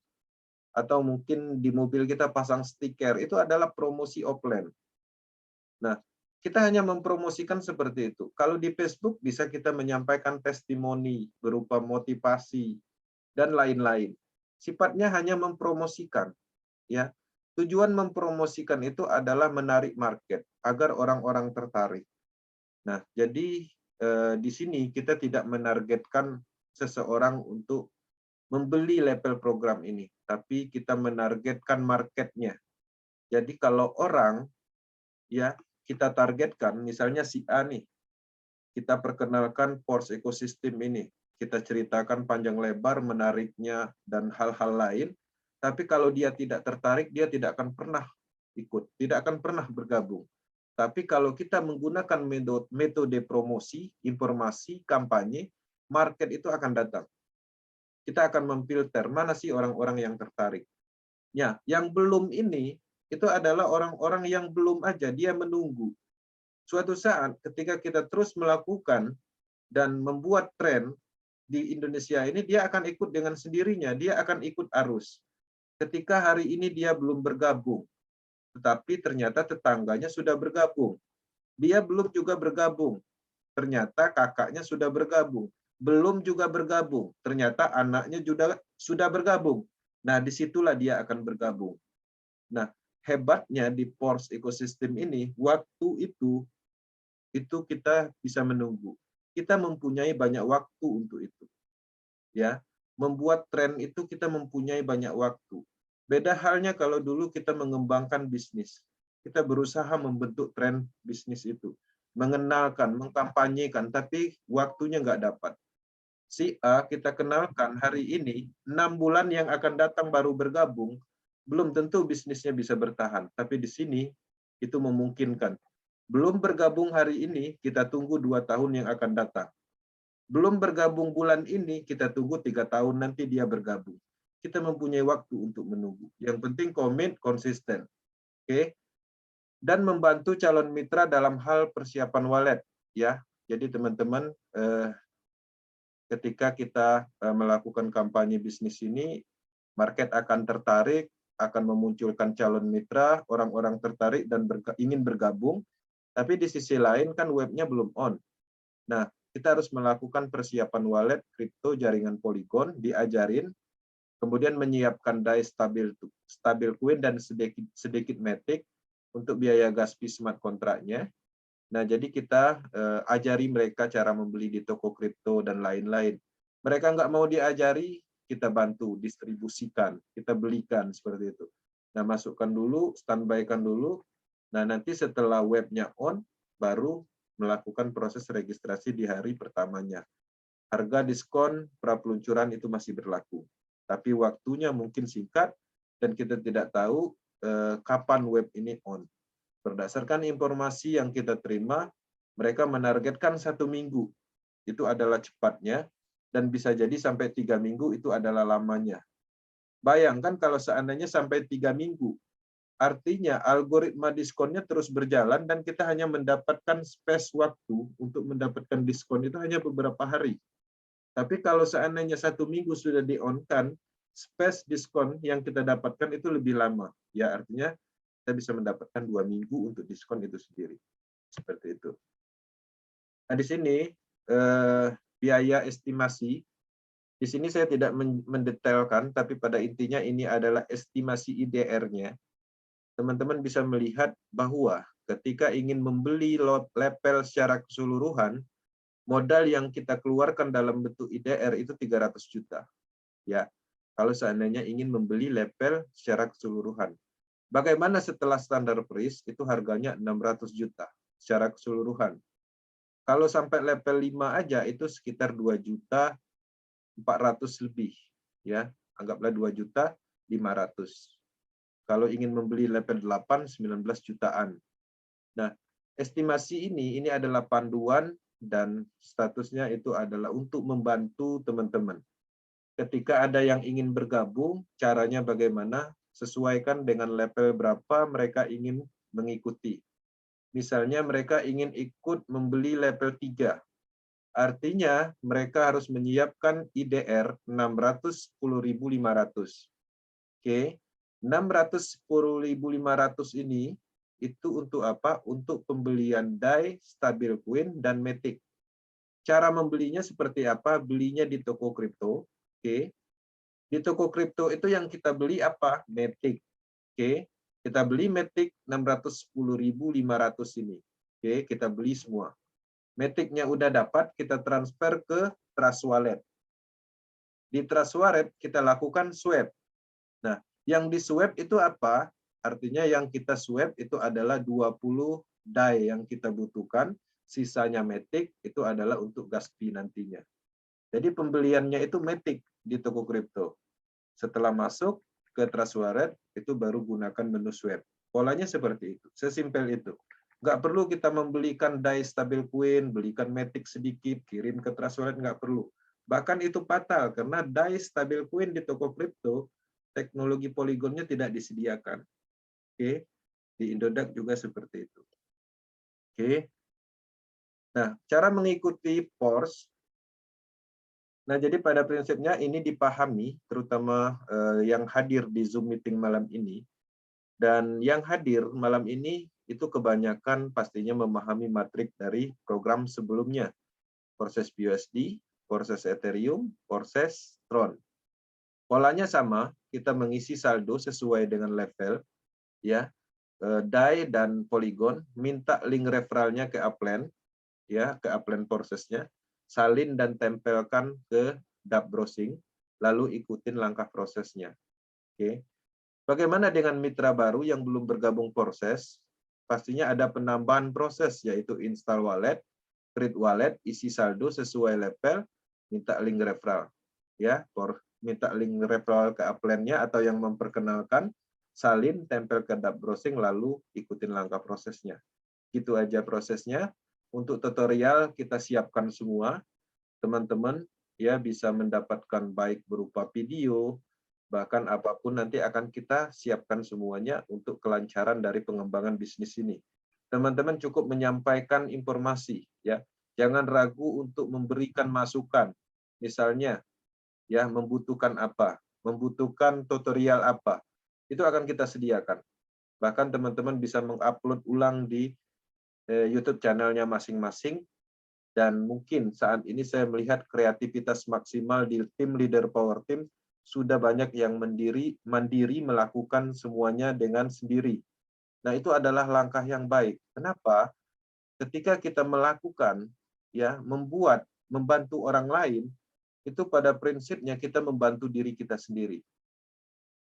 Atau mungkin di mobil kita pasang stiker, itu adalah promosi offline. Nah, kita hanya mempromosikan seperti itu. Kalau di Facebook bisa kita menyampaikan testimoni berupa motivasi dan lain-lain. Sifatnya hanya mempromosikan, ya. Tujuan mempromosikan itu adalah menarik market agar orang-orang tertarik. Nah, jadi di sini kita tidak menargetkan seseorang untuk membeli level program ini, tapi kita menargetkan marketnya. Jadi kalau orang ya kita targetkan, misalnya si A nih, kita perkenalkan Pors ekosistem ini, kita ceritakan panjang lebar, menariknya, dan hal-hal lain, tapi kalau dia tidak tertarik, dia tidak akan pernah ikut, tidak akan pernah bergabung. Tapi kalau kita menggunakan metode promosi, informasi, kampanye, market itu akan datang. Kita akan memfilter mana sih orang-orang yang tertarik. Ya, yang belum ini itu adalah orang-orang yang belum aja, dia menunggu. Suatu saat ketika kita terus melakukan dan membuat tren di Indonesia ini, dia akan ikut dengan sendirinya, dia akan ikut arus. Ketika hari ini dia belum bergabung, tetapi ternyata tetangganya sudah bergabung. Dia belum juga bergabung, ternyata kakaknya sudah bergabung. Belum juga bergabung, ternyata anaknya juga sudah bergabung. Nah, disitulah dia akan bergabung. Nah, hebatnya di Pors ekosistem ini, waktu itu kita bisa menunggu. Kita mempunyai banyak waktu untuk itu. Ya, membuat tren itu kita mempunyai banyak waktu. Beda halnya kalau dulu kita mengembangkan bisnis. Kita berusaha membentuk tren bisnis itu. Mengenalkan, mengkampanyekan, tapi waktunya nggak dapat. Si A kita kenalkan hari ini, 6 bulan yang akan datang baru bergabung, belum tentu bisnisnya bisa bertahan. Tapi di sini itu memungkinkan. Belum bergabung hari ini, kita tunggu 2 tahun yang akan datang. Belum bergabung bulan ini, kita tunggu 3 tahun nanti dia bergabung. Kita mempunyai waktu untuk menunggu. Yang penting komit, konsisten. Oke? Dan membantu calon mitra dalam hal persiapan wallet. Ya, jadi teman-teman, ketika kita melakukan kampanye bisnis ini, market akan tertarik, akan memunculkan calon mitra, orang-orang tertarik dan ingin bergabung, tapi di sisi lain kan webnya belum on. Nah, kita harus melakukan persiapan wallet, kripto, jaringan Polygon, diajarin, kemudian menyiapkan DAI stablecoin dan sedikit Matic untuk biaya gas fee smart kontraknya. Nah, jadi kita ajari mereka cara membeli di toko kripto dan lain-lain. Mereka nggak mau diajari, kita bantu, distribusikan, kita belikan, seperti itu. Nah, masukkan dulu, standby-kan dulu. Nah, nanti setelah webnya on, baru melakukan proses registrasi di hari pertamanya. Harga diskon pra-peluncuran itu masih berlaku. Tapi waktunya mungkin singkat, dan kita tidak tahu kapan web ini on. Berdasarkan informasi yang kita terima, mereka menargetkan 1 minggu. Itu adalah cepatnya, dan bisa jadi sampai 3 minggu itu adalah lamanya. Bayangkan kalau seandainya sampai 3 minggu, artinya algoritma diskonnya terus berjalan dan kita hanya mendapatkan space waktu untuk mendapatkan diskon itu hanya beberapa hari. Tapi kalau seandainya 1 minggu sudah di-on-kan, space diskon yang kita dapatkan itu lebih lama. Ya, artinya kita bisa mendapatkan 2 minggu untuk diskon itu sendiri. Seperti itu. Nah, di sini biaya estimasi. Di sini saya tidak mendetailkan, tapi pada intinya ini adalah estimasi IDR-nya. Teman-teman bisa melihat bahwa ketika ingin membeli lepel secara keseluruhan, modal yang kita keluarkan dalam bentuk IDR itu 300 juta. Ya, kalau seandainya ingin membeli lepel secara keseluruhan. Bagaimana setelah standar price itu harganya 600 juta secara keseluruhan. Kalau sampai level 5 aja itu sekitar 2 juta 400 lebih, ya. Anggaplah 2 juta 500. Kalau ingin membeli level 8 19 jutaan. Nah, estimasi ini adalah panduan dan statusnya itu adalah untuk membantu teman-teman. Ketika ada yang ingin bergabung, caranya bagaimana? Sesuaikan dengan level berapa mereka ingin mengikuti. Misalnya mereka ingin ikut membeli level 3. Artinya mereka harus menyiapkan IDR 610.500. Oke. 610.500 ini itu untuk apa? Untuk pembelian DAI, Stabil Coin, dan Matic. Cara membelinya seperti apa? Belinya di toko kripto. Oke. Di toko kripto itu yang kita beli apa? Matic. Oke. Kita beli Matic 610.500 ini. Oke, kita beli semua. Matic-nya udah dapat, kita transfer ke Trust Wallet. Di Trust Wallet kita lakukan swap. Nah, yang di swap itu apa? Artinya yang kita swap itu adalah 20 DAI yang kita butuhkan, sisanya Matic itu adalah untuk gas fee nantinya. Jadi pembeliannya itu Matic di toko kripto. Setelah masuk ke Trust Wallet, itu baru gunakan menu swap. Polanya seperti itu, sesimpel itu. Nggak perlu kita membelikan DAI Stabil Coin, belikan Matic sedikit, kirim ke Trust Wallet, nggak perlu. Bahkan itu fatal, karena DAI Stabil Coin di toko kripto, teknologi Polygonnya tidak disediakan. Oke, di Indodax juga seperti itu. Oke. Nah, cara mengikuti PORS. Nah, jadi pada prinsipnya ini dipahami, terutama yang hadir di Zoom meeting malam ini. Dan yang hadir malam ini itu kebanyakan pastinya memahami matrik dari program sebelumnya. Proses BUSD, proses Ethereum, proses Tron. Polanya sama, kita mengisi saldo sesuai dengan level, ya. DAI dan Polygon, minta link referralnya ke Upland, ya, ke Upland prosesnya. Salin dan tempelkan ke dApp Browsing, lalu ikutin langkah prosesnya. Oke. Bagaimana dengan mitra baru yang belum bergabung proses? Pastinya ada penambahan proses, yaitu install wallet, create wallet, isi saldo sesuai level, minta link referral. Ya, minta link referral ke Upland-nya atau yang memperkenalkan, salin, tempel ke dApp Browsing, lalu ikutin langkah prosesnya. Gitu aja prosesnya. Untuk tutorial kita siapkan semua, teman-teman ya bisa mendapatkan baik berupa video, bahkan apapun nanti akan kita siapkan semuanya untuk kelancaran dari pengembangan bisnis ini. Teman-teman cukup menyampaikan informasi, ya, jangan ragu untuk memberikan masukan. Misalnya, ya membutuhkan apa, membutuhkan tutorial apa, itu akan kita sediakan. Bahkan teman-teman bisa mengupload ulang di YouTube channelnya masing-masing, dan mungkin saat ini saya melihat kreativitas maksimal di tim leader Power Team sudah banyak yang mandiri melakukan semuanya dengan sendiri. Nah, itu adalah langkah yang baik. Kenapa? Ketika kita melakukan, ya, membantu orang lain, itu pada prinsipnya kita membantu diri kita sendiri.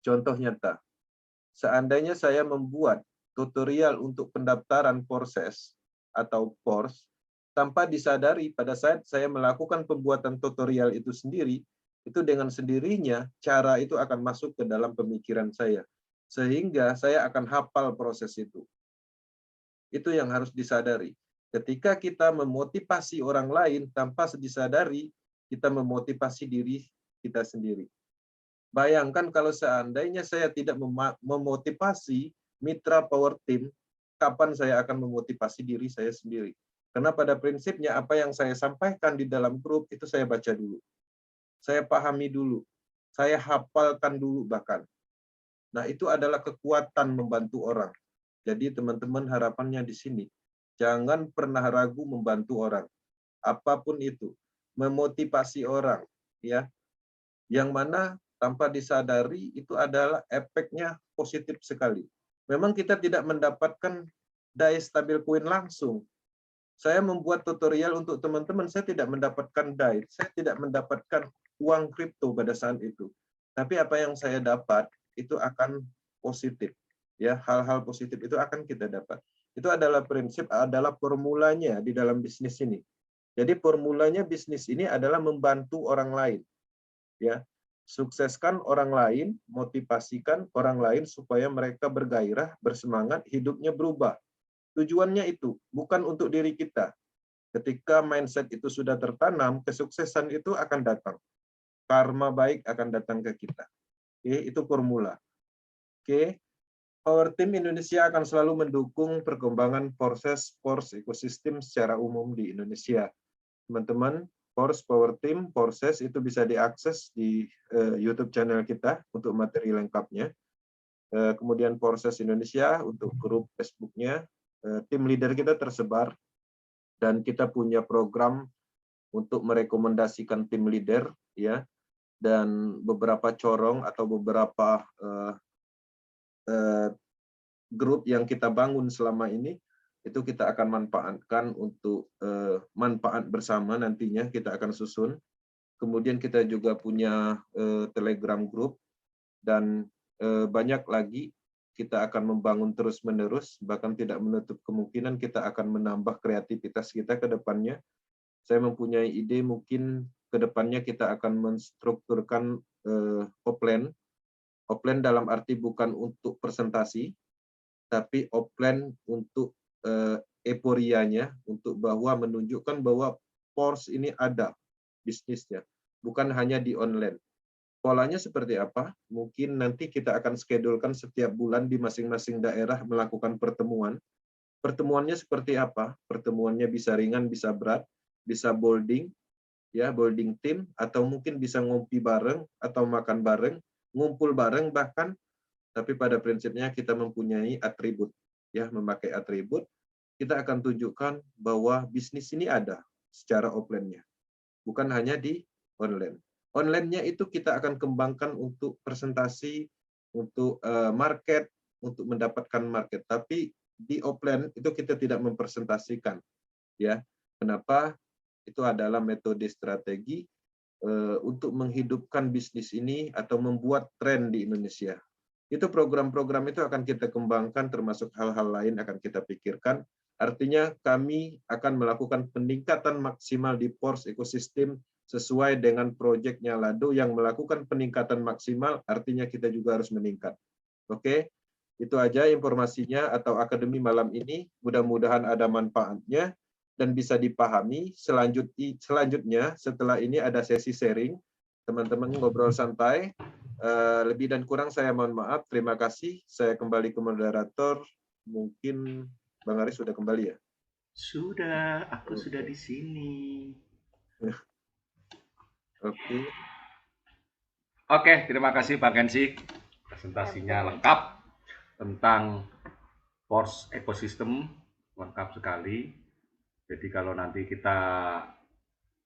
Contoh nyata, seandainya saya membuat tutorial untuk pendaftaran proses atau PORS, tanpa disadari pada saat saya melakukan pembuatan tutorial itu sendiri, itu dengan sendirinya cara itu akan masuk ke dalam pemikiran saya. Sehingga saya akan hafal proses itu. Itu yang harus disadari. Ketika kita memotivasi orang lain tanpa disadari, kita memotivasi diri kita sendiri. Bayangkan kalau seandainya saya tidak memotivasi mitra Power Team, kapan saya akan memotivasi diri saya sendiri? Karena pada prinsipnya apa yang saya sampaikan di dalam grup itu saya baca dulu. Saya pahami dulu. Saya hafalkan dulu bahkan. Nah, itu adalah kekuatan membantu orang. Jadi teman-teman harapannya di sini, jangan pernah ragu membantu orang. Apapun itu, memotivasi orang, ya. Yang mana tanpa disadari itu adalah efeknya positif sekali. Memang kita tidak mendapatkan DAI stabil coin langsung. Saya membuat tutorial untuk teman-teman, saya tidak mendapatkan DAI, saya tidak mendapatkan uang kripto pada saat itu. Tapi apa yang saya dapat itu akan positif. Ya, hal-hal positif itu akan kita dapat. Itu adalah prinsip, adalah formulanya di dalam bisnis ini. Jadi formulanya bisnis ini adalah membantu orang lain. Ya, sukseskan orang lain, motivasikan orang lain supaya mereka bergairah, bersemangat, hidupnya berubah. Tujuannya itu bukan untuk diri kita. Ketika mindset itu sudah tertanam, kesuksesan itu akan datang. Karma baik akan datang ke kita. Oke, itu formula. Oke. Power Team Indonesia akan selalu mendukung perkembangan proses Force ekosistem secara umum di Indonesia. Teman-teman, Force Power Team, Forces itu bisa diakses di YouTube channel kita untuk materi lengkapnya. Kemudian Forces Indonesia untuk grup Facebook-nya. Tim leader kita tersebar dan kita punya program untuk merekomendasikan tim leader, ya, dan beberapa corong atau beberapa grup yang kita bangun selama ini itu kita akan manfaatkan untuk manfaat bersama nantinya kita akan susun. Kemudian kita juga punya Telegram group dan banyak lagi kita akan membangun terus-menerus, bahkan tidak menutup kemungkinan kita akan menambah kreativitas kita ke depannya. Saya mempunyai ide mungkin ke depannya kita akan menstrukturkan offline. Offline dalam arti bukan untuk presentasi, tapi offline untuk euforianya, untuk bahwa menunjukkan bahwa Force ini ada bisnisnya, bukan hanya di online. Polanya seperti apa? Mungkin nanti kita akan schedulekan setiap bulan di masing-masing daerah melakukan pertemuan. Pertemuannya seperti apa? Pertemuannya bisa ringan, bisa berat, bisa bolding, ya, bolding team, atau mungkin bisa ngopi bareng, atau makan bareng, ngumpul bareng bahkan. Tapi pada prinsipnya kita mempunyai atribut, ya, memakai atribut, kita akan tunjukkan bahwa bisnis ini ada secara offline-nya, bukan hanya di online. Online-nya itu kita akan kembangkan untuk presentasi, untuk market, untuk mendapatkan market. Tapi di offline itu kita tidak mempresentasikan, ya. Kenapa? Itu adalah metode strategi untuk menghidupkan bisnis ini atau membuat tren di Indonesia. Itu program-program itu akan kita kembangkan, termasuk hal-hal lain akan kita pikirkan. Artinya kami akan melakukan peningkatan maksimal di Force ekosistem sesuai dengan proyeknya Lado yang melakukan peningkatan maksimal, artinya kita juga harus meningkat. Oke, itu aja informasinya atau akademi malam ini. Mudah-mudahan ada manfaatnya dan bisa dipahami. Selanjutnya, setelah ini ada sesi sharing. Teman-teman ngobrol santai. Lebih dan kurang saya mohon maaf. Terima kasih. Saya kembali ke moderator. Mungkin Bang Aris sudah kembali ya?
Sudah, aku sudah di sini.
Oke, terima kasih Bang Kensi. Presentasinya lengkap tentang Force ekosistem, lengkap sekali. Jadi kalau nanti kita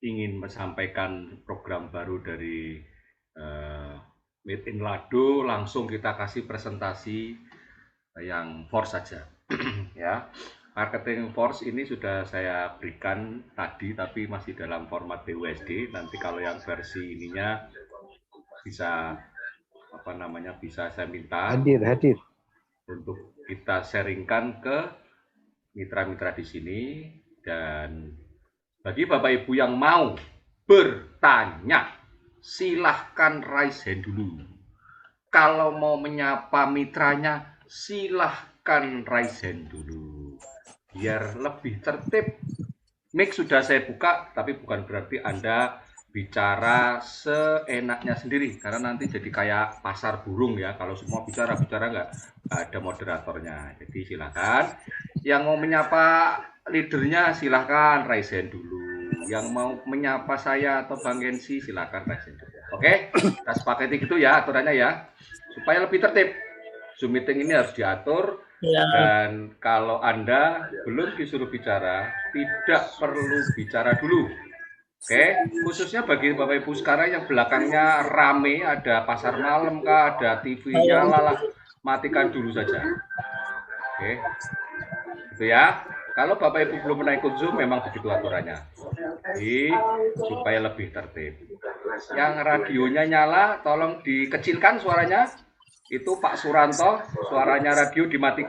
ingin menyampaikan program baru dari Made in Lado, langsung kita kasih presentasi yang Force saja. Ya, marketing Force ini sudah saya berikan tadi, tapi masih dalam format BUSD. Nanti kalau yang versi ininya bisa bisa saya minta
hadir
untuk kita sharingkan ke mitra-mitra di sini. Dan bagi Bapak Ibu yang mau bertanya silahkan raise hand dulu. Kalau mau menyapa mitranya, silahkan raise hand dulu. Biar lebih tertib. Mic sudah saya buka, tapi bukan berarti Anda bicara seenaknya sendiri, karena nanti jadi kayak pasar burung ya. Kalau semua bicara nggak ada moderatornya. Jadi silakan. Yang mau menyapa leadernya silahkan raise hand dulu. Yang mau menyapa saya atau Bang Gensi silahkan raise hand dulu. Oke, kita sepakati gitu ya aturannya ya, supaya lebih tertib. Zoom meeting ini harus diatur. Dan kalau Anda belum disuruh bicara, tidak perlu bicara dulu. Oke, khususnya bagi Bapak Ibu sekarang yang belakangnya rame, ada pasar malam kah, ada TV-nya, lalah, matikan dulu saja. Oke, gitu ya. Kalau Bapak Ibu belum pernah ikut Zoom, memang begitu aturannya. Jadi, supaya lebih tertib. Yang radionya nyala, tolong dikecilkan suaranya. Itu Pak Suranto, suaranya radio dimatikan.